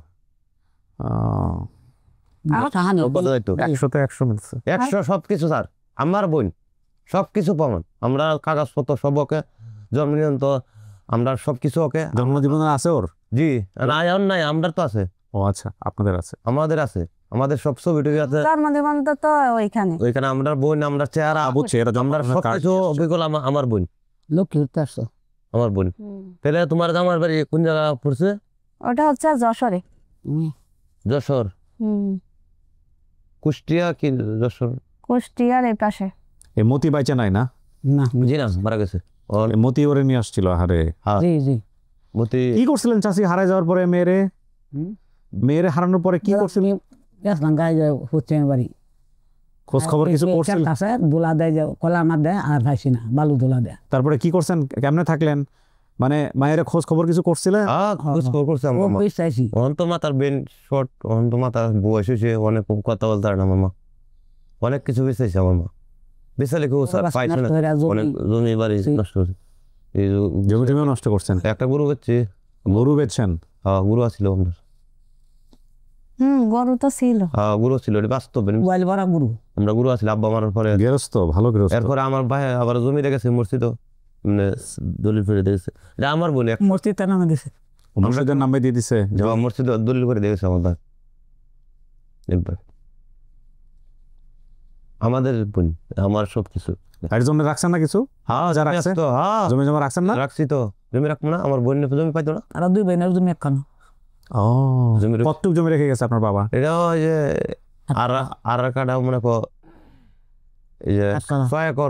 [SPEAKER 7] নৌকাতে যাইতো।
[SPEAKER 3] 100-তে 100 মিলছে।
[SPEAKER 7] 100 সবকিছু স্যার, আমার বোন সবকিছু প্রমাণ, আমরা কাগজপত্র সব ওকে, জন্ম নিয়ন্ত আমরা সবকিছু ওকে।
[SPEAKER 3] জন্ম জীবনে আছে ওর?
[SPEAKER 7] জি না এখন নাই, আমরা তো আছে।
[SPEAKER 3] ও আচ্ছা, আপনাদের আছে?
[SPEAKER 7] আমাদের আছে, আমাদের সব ছবি টবি আছে
[SPEAKER 2] জন্মদিবন তো ওইখানে।
[SPEAKER 7] ওইখানে। আমরা বোন, আমরা চেহারা,
[SPEAKER 3] বুঝছি, এটা
[SPEAKER 7] আমরা সবকিছু অভিজ্ঞতা আমার বোন,
[SPEAKER 6] লক্ষ্মী উঠতে আসছো।
[SPEAKER 7] আমার বোন। তাহলে তোমার জামার বাড়ি কোন জায়গা পড়ছে?
[SPEAKER 2] ওটা হচ্ছে যশোরে।
[SPEAKER 7] যশোর, কুষ্টিয়া কি যশোর?
[SPEAKER 2] কুষ্টিয়ার এই পাশে।
[SPEAKER 3] এই মতি বাইচা নাই না?
[SPEAKER 6] না
[SPEAKER 7] জি না, মারা গেছে।
[SPEAKER 3] এই মতি ওরে নিয়ে আসছিল। আরে
[SPEAKER 6] জি জি
[SPEAKER 7] মতি
[SPEAKER 3] কি করছিলেন চাচি হারায় যাওয়ার পরে? মেয়েরে হারানোর পরে কি করছিলেন?
[SPEAKER 6] গেছিলাম গায়ে যায় হচ্ছে বাড়ি,
[SPEAKER 3] খোঁজ খবর কিছু করছিলেন?
[SPEAKER 6] আছে দোলা দেয়, যে কলা আমার দেয় আর ভাইছি না, বালু দোলা দেয়।
[SPEAKER 3] তারপরে কি করছেন, কেমনে থাকলেন? মানে মায়ের খোঁজ খবর কিছু করছিলেন?
[SPEAKER 7] খোঁজ খবর করছে আমার মা।
[SPEAKER 6] চাইছি
[SPEAKER 7] অন্ত মাতার বেন শর্ট, অন্ত মাতার বয়স হয়েছে, অনেক কথা বলতে পারে না আমার মা, অনেক কিছু বেঁচেছে আমার মা। বেচালে কেউ পাইছে না, অনেক জমি বাড়ি নষ্ট হয়েছে। এই
[SPEAKER 3] জমি টমিও নষ্ট করছেন?
[SPEAKER 7] একটা গরু বেচছে।
[SPEAKER 3] গরু বেচছেন?
[SPEAKER 7] হ্যাঁ গরু আছিল আমাদের।
[SPEAKER 2] গরু তো ছিল।
[SPEAKER 7] হ্যাঁ গরু ছিল, এটা বাস্তব।
[SPEAKER 6] মোবাইল ভরা গুরু,
[SPEAKER 7] আমরা গরু আছিল আব্বা মারার পরে।
[SPEAKER 3] গেরস্ত, ভালো গেরস্ত।
[SPEAKER 7] এরপরে আমার ভাই আবার জমি রেখেছে মসজিদ, মানে দলিল করে দিয়েছে। এটা আমার বোন,
[SPEAKER 6] মসজিদটা নামে দিছে,
[SPEAKER 3] মসজিদের নামে দিয়ে দিছে।
[SPEAKER 7] মসজিদ দলিল করে দিয়েছে আমার ভাই। আমাদের বোন, আমার সবকিছু।
[SPEAKER 3] এর জন্য রাখছেন না কিছু?
[SPEAKER 7] হ্যাঁ
[SPEAKER 3] যা রাখছে?
[SPEAKER 7] হ্যাঁ
[SPEAKER 3] জমি জমা রাখছেন না?
[SPEAKER 7] রাখছি তো, জমি রাখবো না? আমার বোন জমি পাইতো না।
[SPEAKER 6] আর দুই বোনের জমি একখানো।
[SPEAKER 3] ও
[SPEAKER 7] জমি
[SPEAKER 3] কতটুক জমি রেখে গেছে আপনার বাবা?
[SPEAKER 7] এটা ওই যে আর কাটা মনে কর, এই যে 6 একর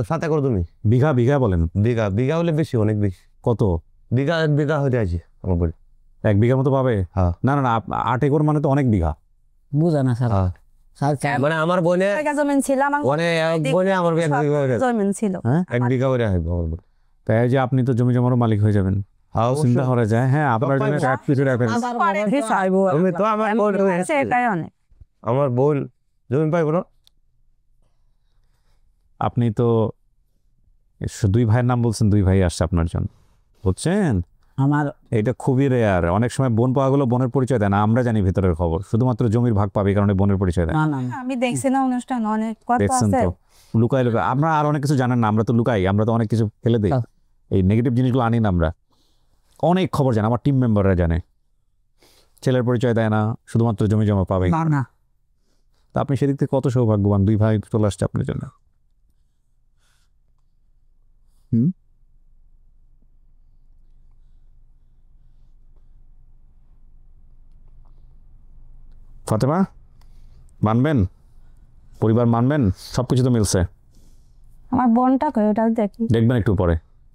[SPEAKER 7] 7 একর জমি।
[SPEAKER 3] বিঘা বিঘা বলেন?
[SPEAKER 7] বিঘা বিঘা হলে বেশি, অনেক বেশি।
[SPEAKER 3] কত
[SPEAKER 7] বিঘা বিঘা হয়ে আছে আমার বোন।
[SPEAKER 3] 1 বিঘা মতো পাবে?
[SPEAKER 7] হ্যাঁ।
[SPEAKER 3] না না না, 8 একর মানে তো অনেক বিঘা।
[SPEAKER 6] বুঝা না স্যার,
[SPEAKER 7] হ্যাঁ মানে আমার বোনে
[SPEAKER 2] জমিন ছিল আমার,
[SPEAKER 7] বোনে আমার
[SPEAKER 2] জমিন ছিল।
[SPEAKER 7] 1 বিঘা করে আসবে আমার বোন।
[SPEAKER 3] তাই যে আপনি তো জমি জমারও মালিক হয়ে যাবেন, চিন্তা করা যায়। হ্যাঁ আপনার জন্য এক পিছু রাখবেন।
[SPEAKER 7] তুমি তো আমার বোন,
[SPEAKER 2] এটাই অনেক।
[SPEAKER 7] আমার বোন জমি পাইব না।
[SPEAKER 3] আপনি তো 2 ভাইয়ের নাম বলছেন, 2 ভাই আসছে আপনার জন্য, বুঝছেন?
[SPEAKER 6] আমার
[SPEAKER 3] এটা খুবই রেয়ার। অনেক সময় বোন পাওয়া গুলো বোনের পরিচয় দেয় না, আমরা জানি ভেতরের খবর, শুধুমাত্র জমির ভাগ পাবে এই কারণে বোনের পরিচয় দেয়।
[SPEAKER 6] না না
[SPEAKER 2] আমি দেখছি না অনুষ্ঠান, অনেক কথা
[SPEAKER 3] দেখছেন
[SPEAKER 2] আছে।
[SPEAKER 3] তো, লুকাই লুকাই। আমরা আর অনেক কিছু জানেন না, আমরা তো লুকাই, আমরা তো অনেক কিছু ফেলে দিই, এই নেগেটিভ জিনিসগুলো আনি না আমরা। অনেক খবর জানে, আমার টিম মেম্বাররা জানে। ছেলের পরিচয় দেয় না, শুধুমাত্র জমি জমা পাবে।
[SPEAKER 6] না না,
[SPEAKER 3] তা আপনি সেদিক থেকে কত সৌভাগ্যবান, 2 ভাই চলে আসছে আপনার জন্য। ফাতেমা, মানবেন? পরিবার মানবেন? সবকিছু তো মিলছে।
[SPEAKER 2] আমার বোনটা কই, ওটা দেখি।
[SPEAKER 3] দেখবেন একটু পরে,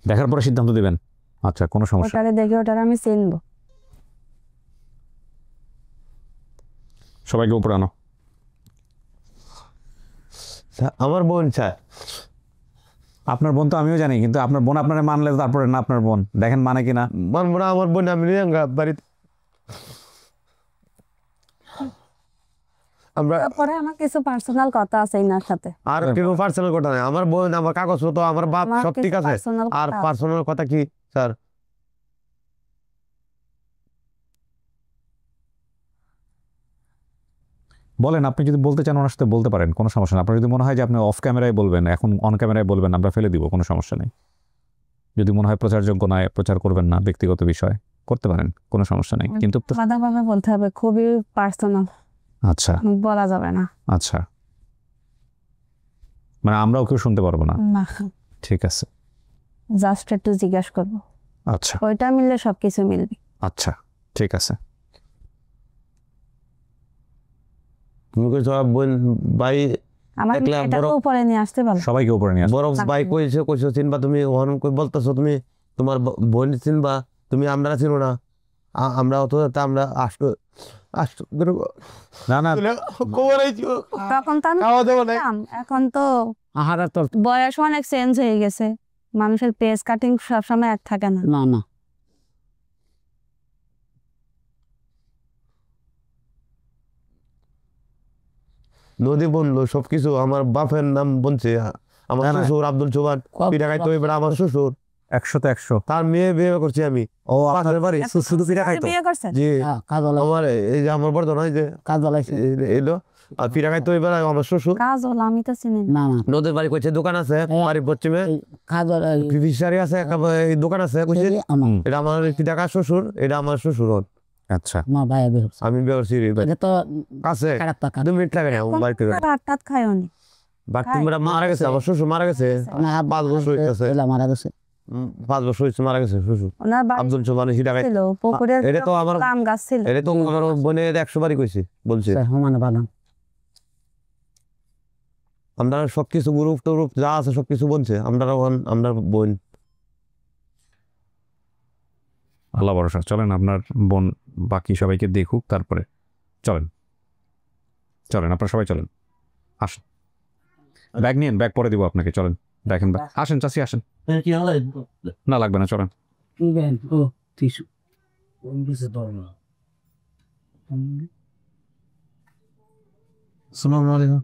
[SPEAKER 3] দেখার পরে সিদ্ধান্ত দিবেন। আচ্ছা, কোনো সমস্যা।
[SPEAKER 2] ওটারে দেখি, ওটারে আমি চিনবো।
[SPEAKER 3] সবাইকে উপরে আনো।
[SPEAKER 7] আমার বোন স্যার।
[SPEAKER 3] আপনার বোন তো আমিও জানি, কিন্তু আপনার বোন আপনারা মানলে তারপরে না আপনার বোন, দেখেন মানে কিনা।
[SPEAKER 7] মানবো না আমার বোন, আমি নিয়ে বাড়িতে। আমরা
[SPEAKER 2] তারপরে আমার কিছু পার্সোনাল কথা আছে ইনার সাথে।
[SPEAKER 7] আর কেউ পার্সোনাল কথা নাই, আমার বোন, আমার কাগজপত্র, আমার বাপ
[SPEAKER 2] আমার
[SPEAKER 7] সব ঠিক
[SPEAKER 2] কিছু
[SPEAKER 7] আছে।
[SPEAKER 2] personal
[SPEAKER 7] আর
[SPEAKER 2] কথা আছে।
[SPEAKER 7] পার্সোনাল কথা কি স্যার?
[SPEAKER 3] বলেন, আপনি যদি বলতে চান ওনার সাথে বলতে পারেন, কোনো সমস্যা নেই। আপনার যদি মনে হয় যে আপনি অফ ক্যামেরায় বলবেন, এখন অন ক্যামেরায় বলবেন, আমরা ফেলে দিব, কোনো সমস্যা নেই। যদি মনে হয় প্রচারযোগ্য নয়, প্রচার করবেন না, ব্যক্তিগত বিষয়, করতে পারেন, কোনো সমস্যা নেই। কিন্তু
[SPEAKER 2] আলাদাভাবে বলতে হবে, খুবই পার্সোনাল,
[SPEAKER 3] আচ্ছা
[SPEAKER 2] বলা যাবে না।
[SPEAKER 3] আচ্ছা, মানে আমরাও কেউ শুনতে পারবো না?
[SPEAKER 2] না,
[SPEAKER 3] ঠিক আছে,
[SPEAKER 2] জাস্ট একটু জিজ্ঞাসা করবো,
[SPEAKER 3] আচ্ছা
[SPEAKER 2] ওইটা মিললে সবকিছু মিলবে।
[SPEAKER 3] আচ্ছা ঠিক আছে।
[SPEAKER 7] তুমি কইছো বোন ভাই
[SPEAKER 2] আমার
[SPEAKER 7] একলা
[SPEAKER 2] এটাকে
[SPEAKER 7] বড়-
[SPEAKER 2] উপরে নিয়ে আসতে পারো।
[SPEAKER 3] সবাইকে উপরে নিয়ে আসো।
[SPEAKER 7] বড় ভাই কইছো চিনবা তুমি, ওখানে বলতেছো তুমি তোমার বোন চিনবা, তুমি আমরা চিনো না, আমরা অত আমরা আসতো
[SPEAKER 3] না না
[SPEAKER 2] তখন তো আমি ছিলাম, এখন তো বয়স অনেক চেঞ্জ হয়ে গেছে, মানুষের পেস কাটিং সবসময় এক থাকে না।
[SPEAKER 9] না না
[SPEAKER 7] নদী বললো সবকিছু, আমার বাপের নাম বলছে, আমার
[SPEAKER 3] না, না।
[SPEAKER 7] শ্বশুর আব্দুল চৌহান পিঠাখাই তো এবার আমার শ্বশুর,
[SPEAKER 3] 100-তে 100।
[SPEAKER 7] তার মেয়ে বিয়ে করছি আমি, ও পাশের বাড়ি শুধু পিঠা খাইতো।
[SPEAKER 2] বিয়ে করছেন?
[SPEAKER 7] জি
[SPEAKER 9] কাজল
[SPEAKER 7] আমার এই যে আমার বর্ধন হয় যে
[SPEAKER 9] কাজল
[SPEAKER 7] এলো আর পিঠা খাইতো এবার আমার শ্বশুর।
[SPEAKER 2] কাজল আমি তো চিনি না।
[SPEAKER 9] না না
[SPEAKER 7] নদীর বাড়ি কইছে দোকান আছে বাড়ির পশ্চিমে,
[SPEAKER 9] কাজল
[SPEAKER 7] ফিশারি আছে, একটা এই দোকান আছে কইছে,
[SPEAKER 9] আমার
[SPEAKER 7] এটা আমার পিঠা খাওয়ার শ্বশুর, এটা আমার শ্বশুর হন।
[SPEAKER 3] আচ্ছা
[SPEAKER 9] মা ভাই বের হচ্ছে।
[SPEAKER 7] আমি বিয়ে করছি
[SPEAKER 9] এটা তো
[SPEAKER 7] কাছে
[SPEAKER 9] খারাপ টাকা
[SPEAKER 7] 2 মিনিট লাগে না বাড়িতে।
[SPEAKER 2] ভাত টাত খায়ও নি?
[SPEAKER 7] তোমরা মারা গেছে, আমার শ্বশুর মারা গেছে,
[SPEAKER 9] না
[SPEAKER 7] 5 বছর হইতেছে,
[SPEAKER 9] মারা গেছে
[SPEAKER 7] 5 বছর হইছে মারা গেছে শ্বশুর
[SPEAKER 2] ওনার বাড়ি
[SPEAKER 7] আব্দুল চৌহান পিঠা খাই।
[SPEAKER 2] ছিল পুকুরের
[SPEAKER 7] এটা তো আমার
[SPEAKER 2] আম গাছ ছিল।
[SPEAKER 7] এটা তো আমার বোনের 100 বাড়ি কইছে বলছে।
[SPEAKER 9] মানে ভালো
[SPEAKER 7] আমরা সবকিছু গ্রুপ টুরুপ যা আছে সবকিছু বলছে, আমরা বোন।
[SPEAKER 3] আল্লাহ ভরসা। চলেন আপনার বোন বাকি সবাইকে দেখুক, তারপরে চলেন চলেন আপনারা সবাই চলেন, আসেন ব্যাগ নিয়েন, ব্যাগ পরে দিব আপনাকে, চলেন দেখেন ব্যাগ, আসেন চাচি আসেন। না লাগবে না, চলেন।
[SPEAKER 9] ও টিস্যু
[SPEAKER 8] আসসালামু আলাইকুম।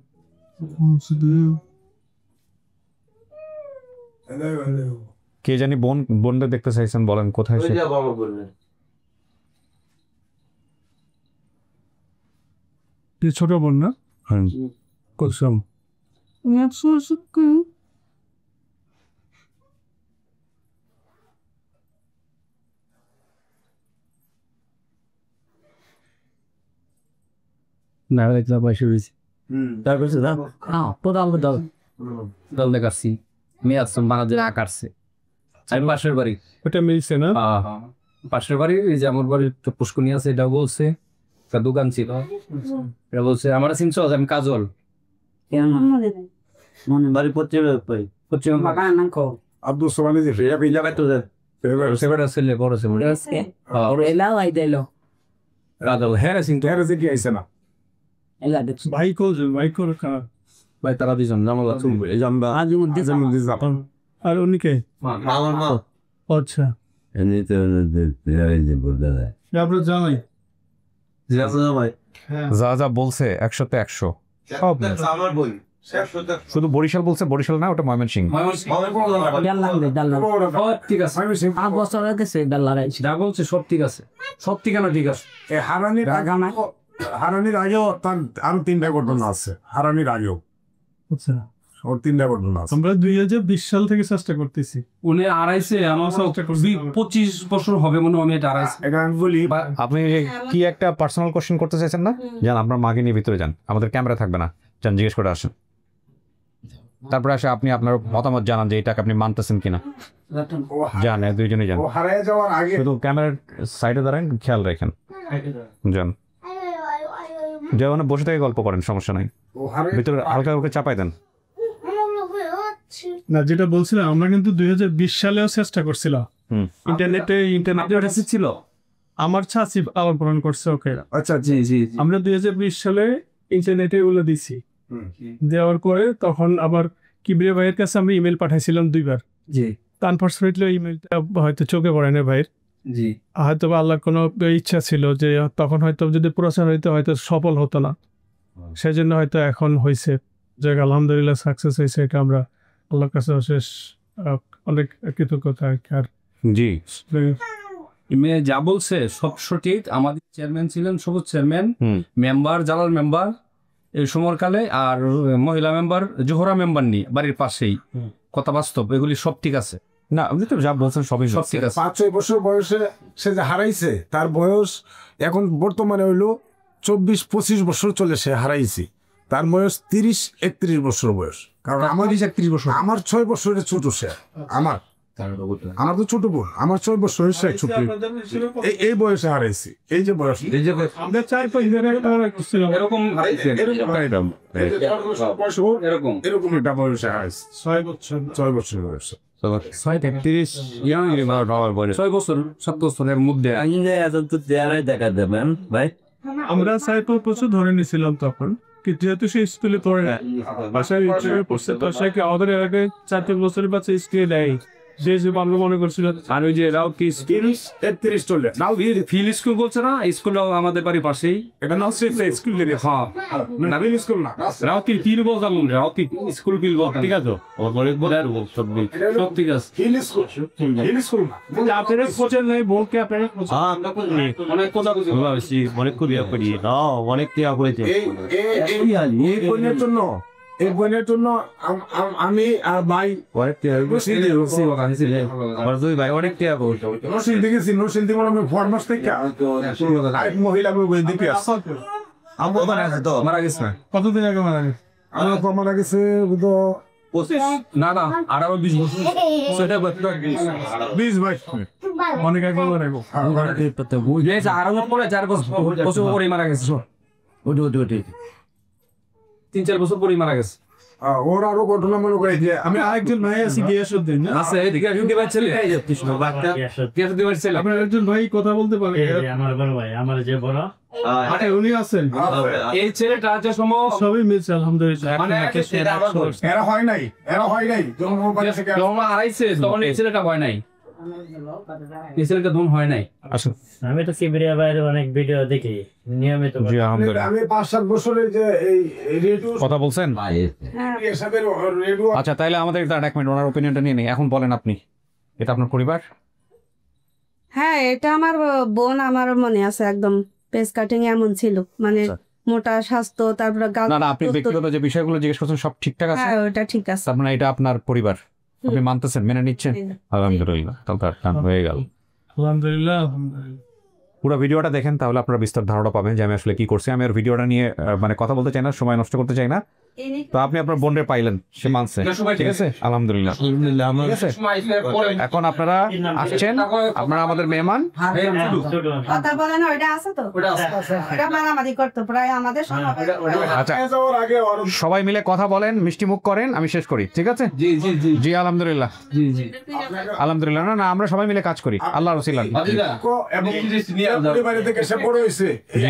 [SPEAKER 3] কে জানি বোনদের দেখতে চাইছেন, বলেন কোথায় সে?
[SPEAKER 8] ছোট বোন না কুলসুম।
[SPEAKER 6] না দেখলাম বয়সে রয়েছে
[SPEAKER 7] তারপর না
[SPEAKER 6] প্রধান দল দল দেখাচ্ছি মেয়ে আসছেন বাংলাদেশ কাটছে আমি পাশের বাড়ি
[SPEAKER 8] ওটা মিলছে না?
[SPEAKER 6] পাশের বাড়ি এই যে আমার বাড়ির তো পুষ্করণী আছে, এটাও বলছে একটা দোকান ছিল, এটা বলছে আমার চিনছ আমি কাজল
[SPEAKER 7] বাড়ি পশ্চিমে
[SPEAKER 6] পশ্চিম
[SPEAKER 8] আব্দুল সোমানি যে
[SPEAKER 6] সেবাটা ছেলে বড় ছেলে কাজল হ্যাঁ চিনতে
[SPEAKER 8] কি আইছে না ভাই কোল
[SPEAKER 6] ভাই তারা দুজন জামালা চুলবে এই জামবা
[SPEAKER 8] আর উনিকে
[SPEAKER 7] আমার মা
[SPEAKER 8] আচ্ছা
[SPEAKER 7] এমনিতে
[SPEAKER 8] আপনার জামাই
[SPEAKER 3] যা যা বলছে 100-তে 100 সব
[SPEAKER 7] আমার বই
[SPEAKER 3] শুধু বরিশাল বলছে, বরিশাল না, ওটা ময়মনসিংহ।
[SPEAKER 6] ঠিক আছে
[SPEAKER 9] 5 বছর গেছে ডাল্লারাই
[SPEAKER 6] যা বলছে সব ঠিক আছে, সব ঠিকানা ঠিক আছে।
[SPEAKER 8] হারানির আগেও তার আরো 3টা ঘটনা আছে, হারানির আগেও
[SPEAKER 6] আচ্ছা
[SPEAKER 8] ওর 3টা ঘটনা আছে। আমরা 2020 সাল থেকে চেষ্টা করতেছি।
[SPEAKER 6] উনি আড়াইছে আমার 25 বছর হবে মনে হয়, আমি এটা আড়াইছে।
[SPEAKER 8] এটা আমি বলি
[SPEAKER 3] আপনি কি একটা পার্সোনাল কোশ্চেন করতে চাইছেন না? যান আপনার মাকে নিয়ে ভিতরে যান, আমাদের ক্যামেরা থাকবে না, যান জিজ্ঞেস করে আসেন, তারপরে আসে আপনি আপনার মতামত জানান যে এটাকে আপনি মানতেছেন কিনা। যান দুইজনই যান,
[SPEAKER 8] ও হারিয়ে যাওয়ার আগে
[SPEAKER 3] শুধু ক্যামেরার সাইডে দাঁড়ান, খেয়াল রাখেন, যান যেমন বসে থেকে গল্প করেন, সমস্যা নাই,
[SPEAKER 8] ও হারিয়ে
[SPEAKER 3] ভিতরে হালকা হালকা চাপাই দেন।
[SPEAKER 8] না যেটা বলছিলাম আমরা কিন্তু 2020 সালেও চেষ্টা করছিলাম। ইন্টারনেটে ছিল আমার চাচি আবার পূরণ করছে ওকে। আচ্ছা জি জি আমরা 2020 সালে ইন্টারনেটে ওগুলো দিছি, দেওয়ার পরে তখন আবার কিবরিয়া ভাইয়ের কাছে আমি ইমেল পাঠাইছিলাম 2বার।
[SPEAKER 6] জি
[SPEAKER 8] আনফর্চুনেটলি ইমেলটা হয়তো চোখে পড়ে না ভাইয়ের,
[SPEAKER 6] জি
[SPEAKER 8] হয়তো বা আল্লাহর কোনো ইচ্ছা ছিল যে তখন হয়তো যদি প্রচার হইতো হয়তো সফল হতো না, সেজন্য হয়তো এখন হয়েছে যে আলহামদুলিল্লাহ সাকসেস হয়েছে। এটা আমরা আল্লাহর কাছে অশেষ অনেক কৃতজ্ঞতা। আর
[SPEAKER 3] জি
[SPEAKER 6] মেয়ে যা বলছে সব সঠিক। আমাদের চেয়ারম্যান ছিলেন সবুজ চেয়ারম্যান, মেম্বার জালাল মেম্বার এই সময়কালে, আর মহিলা মেম্বার জোহরা মেম্বার নি বাড়ির পাশেই, কথা বাস্তব, এগুলি সব ঠিক আছে।
[SPEAKER 3] না আপনি তো যা বলছেন সবই
[SPEAKER 6] সব ঠিক আছে।
[SPEAKER 8] 5-6 বছর বয়সে সে যে হারাইছে, তার বয়স এখন বর্তমানে হইলো 24-25 বছর চলে সে হারাইছি। তার বয়স 30-31 বছর বয়স। কারণ আমার
[SPEAKER 6] 31 বছর
[SPEAKER 8] আমার 6 বছরের ছোট সে। আমার তো ছোট বোন, আমার 6 বছরের সে ছোট। এই বয়সে হারাইছি, এই যে বয়স
[SPEAKER 6] আমরা 4-5 দিন এরকম হারাইছেন
[SPEAKER 8] এরকম একটা বয়সে হারাইছি। 6 বছর বয়সে
[SPEAKER 6] 6 বছর 7 বছরের মধ্যে
[SPEAKER 9] দেখা দেবেন ভাই।
[SPEAKER 10] আমরা 4-5 বছর ধরে নিয়েছিলাম তখন, কিন্তু যেহেতু সে স্কুলে পড়ে না, বাসায় পড়ছে, তো সে আমাদের এলাকায় 4-5 বছরের বাচ্চা স্কুলে দেয়, যে আমরা মনে করছিল।
[SPEAKER 6] আর ওই যে রাও কি
[SPEAKER 8] 31 চলে
[SPEAKER 6] নাও ফিল স্কুল বলছে না, স্কুলটাও আমাদের বাড়ির পাশেই।
[SPEAKER 8] এটা না স্কুল
[SPEAKER 6] হ্যাঁ
[SPEAKER 8] নাবিল স্কুল না,
[SPEAKER 6] রাও কি ফিল বলতাম, রাও কি স্কুল ফিল বলতাম, ঠিক আছে। ওর বলে বলে আর সব ঠিক আছে,
[SPEAKER 8] হিল স্কুল না।
[SPEAKER 10] আপনারা খোঁজেন নাই বলকে আপনারা
[SPEAKER 6] অনেক কথা বলছি, অনেক করিয়া করি না, অনেক টিয়া করেছে।
[SPEAKER 8] এই বোনের জন্য আমি আর ভাই
[SPEAKER 6] অনেক টিয়া আমার দুই ভাই অনেক টিয়া করছে।
[SPEAKER 8] নরসিংদী গেছি, নরসিংদী মনে হয় ফরমাস থেকে আরেক মহিলা দিকে
[SPEAKER 6] মারা গেছে না
[SPEAKER 10] কতদিন আগে মারা গেছে?
[SPEAKER 8] আমার মারা গেছে
[SPEAKER 6] না না আরো 20 বছর, সেটা
[SPEAKER 8] 20-22
[SPEAKER 10] অনেক আগে মারা গেছে।
[SPEAKER 6] আরো পরে 4 বছর পরে মারা গেছে। 3-4 বছর পরে মারা গেছে।
[SPEAKER 8] ওর আরো ঘটনা মনে করে যে
[SPEAKER 10] আমি আরেকজন ভাই আছি গিয়াসউদ্দিন,
[SPEAKER 6] আছে এদিকে দিতে পারছিলে ছেলে
[SPEAKER 10] আপনার একজন ভাই কথা বলতে পারে,
[SPEAKER 9] আমার বড় ভাই, আমার যে বড়
[SPEAKER 10] মানে উনি আছেন।
[SPEAKER 6] এই ছেলেটা যে
[SPEAKER 10] সবই মিলছে আলহামদুলিল্লাহ।
[SPEAKER 8] এরা হয় নাই
[SPEAKER 6] যখন হারাইছে তখন এই ছেলেটা হয় নাই, এই ছেলেটা ধুম হয় নাই।
[SPEAKER 9] আমি তো কিবরিয়া ভাইয়ের অনেক ভিডিও দেখি নিয়মিত।
[SPEAKER 3] জি আলহামদুলিল্লাহ।
[SPEAKER 8] আমি 5-7 বছরের যে এই রেডিও
[SPEAKER 3] কথা বলছেন?
[SPEAKER 8] এসবের রেডিও।
[SPEAKER 3] আচ্ছা তাইলে আমাদের এক মিনিট ওনার ওপিনিয়নটা নিয়ে নেই। এখন বলেন আপনি, এটা আপনার পরিবার?
[SPEAKER 2] হ্যাঁ, এটা আমার বোন, আমার মনে আছে একদম পেস কাটিং এমন ছিল, মানে মোটা স্বাস্থ্য, তারপরে
[SPEAKER 3] না না আপনি ব্যক্তিগত যে বিষয়গুলো জিজ্ঞেস করছেন সব ঠিকঠাক আছে?
[SPEAKER 2] হ্যাঁ ওটা ঠিক আছে।
[SPEAKER 3] তার মানে এটা আপনার পরিবার, আপনি মানতেছেন, মেনে নিচ্ছেন? আলহামদুলিল্লাহ, তাহলে টান হয়ে গেল।
[SPEAKER 10] আলহামদুলিল্লাহ।
[SPEAKER 3] পুরো ভিডিওটা দেখেন তাহলে আপনারা বিস্তার ধারণা পাবেন যে আমি আসলে কি করছি। আমি আর ভিডিওটা নিয়ে মানে কথা বলতে চাই না, সময় নষ্ট করতে চাই না। তো আপনি আপনার বোনরে পাইলেন, সে মানছে, ঠিক আছে আলহামদুলিল্লাহ। ঠিক আছে, এখন আপনারা আসছেন, আপনারা আমাদের মেহমান।
[SPEAKER 2] কথা বলেন ওইটা আছে তো, ওটা মারামারি করতে প্রায় আমাদের সঙ্গে।
[SPEAKER 3] আচ্ছা সবাই মিলে কথা বলেন, মিষ্টি মুখ করেন, আমি শেষ করি, ঠিক আছে? জি জি জি জি আলহামদুলিল্লাহ। জি জি আলহামদুলিল্লাহ। না না আমরা সবাই মিলে কাজ করি আল্লাহর ওসিলায়।
[SPEAKER 8] পরিবারের থেকে সে বড় হয়েছে,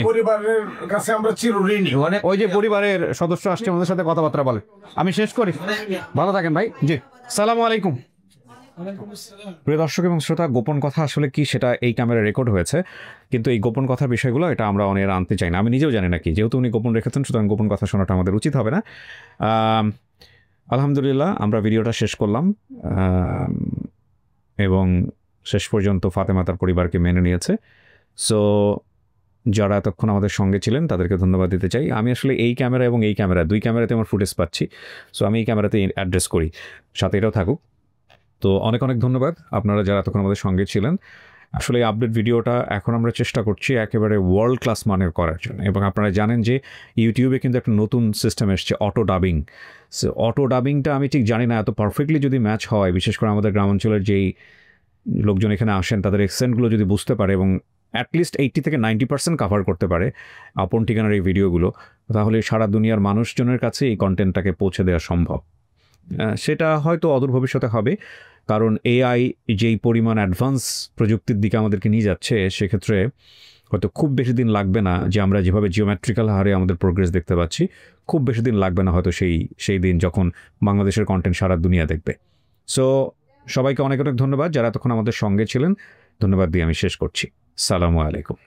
[SPEAKER 8] পরিবারের কাছে আমরা চিরঋণী।
[SPEAKER 3] ওই যে পরিবারের সদস্য আসছে আমাদের সাথে কথাবার্তা বলে। আমি শেষ করি, ভালো থাকেন ভাই। জি সালামু আলাইকুম। প্রিয় দর্শক এবং শ্রোতা, গোপন কথা আসলে কি সেটা এই ক্যামেরায় রেকর্ড হয়েছে, কিন্তু এই গোপন কথার বিষয়গুলো এটা আমরা অনেক আনতে চাই না। আমি নিজেও জানি না কি, যেহেতু উনি গোপন রেখেছেন সুতরাং গোপন কথা শোনাটা আমাদের উচিত হবে না। আলহামদুলিল্লাহ আমরা ভিডিওটা শেষ করলাম এবং শেষ পর্যন্ত ফাতেমা তার পরিবারকে মেনে নিয়েছে। সো যারা এতক্ষণ আমাদের সঙ্গে ছিলেন তাদেরকে ধন্যবাদ দিতে চাই। আমি আসলে এই ক্যামেরা এবং এই ক্যামেরা, দুই ক্যামেরাতে আমার ফুটেজ পাচ্ছি, সো আমি এই ক্যামেরাতে অ্যাড্রেস করি, সাথে এটাও থাকুক। তো অনেক অনেক ধন্যবাদ আপনারা যারা এতক্ষণ আমাদের সঙ্গে ছিলেন। আসলে এই আপডেট ভিডিওটা এখন আমরা চেষ্টা করছি একেবারে ওয়ার্ল্ড ক্লাস মানের করার জন্য, এবং আপনারা জানেন যে ইউটিউবে কিন্তু একটা নতুন সিস্টেম এসছে, অটো ডাবিং। সো অটো ডাবিংটা আমি ঠিক জানি না এত পারফেক্টলি যদি ম্যাচ হয়, বিশেষ করে আমাদের গ্রামাঞ্চলের যেই লোকজন এখানে আসেন তাদের অ্যাকসেন্টগুলো যদি বুঝতে পারে এবং অ্যাটলিস্ট 80 থেকে 90% কাভার করতে পারে আপন ঠিকানার এই ভিডিওগুলো, তাহলে সারা দুনিয়ার মানুষজনের কাছে এই কন্টেন্টটাকে পৌঁছে দেওয়া সম্ভব। সেটা হয়তো অদূর ভবিষ্যতে হবে, কারণ এআই যেই পরিমাণ অ্যাডভান্স প্রযুক্তির দিকে আমাদেরকে নিয়ে যাচ্ছে, সেক্ষেত্রে হয়তো খুব বেশি দিন লাগবে না যে আমরা যেভাবে জিওমেট্রিক্যাল হারে আমাদের প্রোগ্রেস দেখতে পাচ্ছি, খুব বেশি দিন লাগবে না হয়তো সেই দিন যখন বাংলাদেশের কন্টেন্ট সারা দুনিয়া দেখবে। সো সবাইকে অনেক অনেক ধন্যবাদ যারা তখন আমাদের সঙ্গে ছিলেন। ধন্যবাদ দিয়ে আমি শেষ করছি। সালামু আলাইকুম।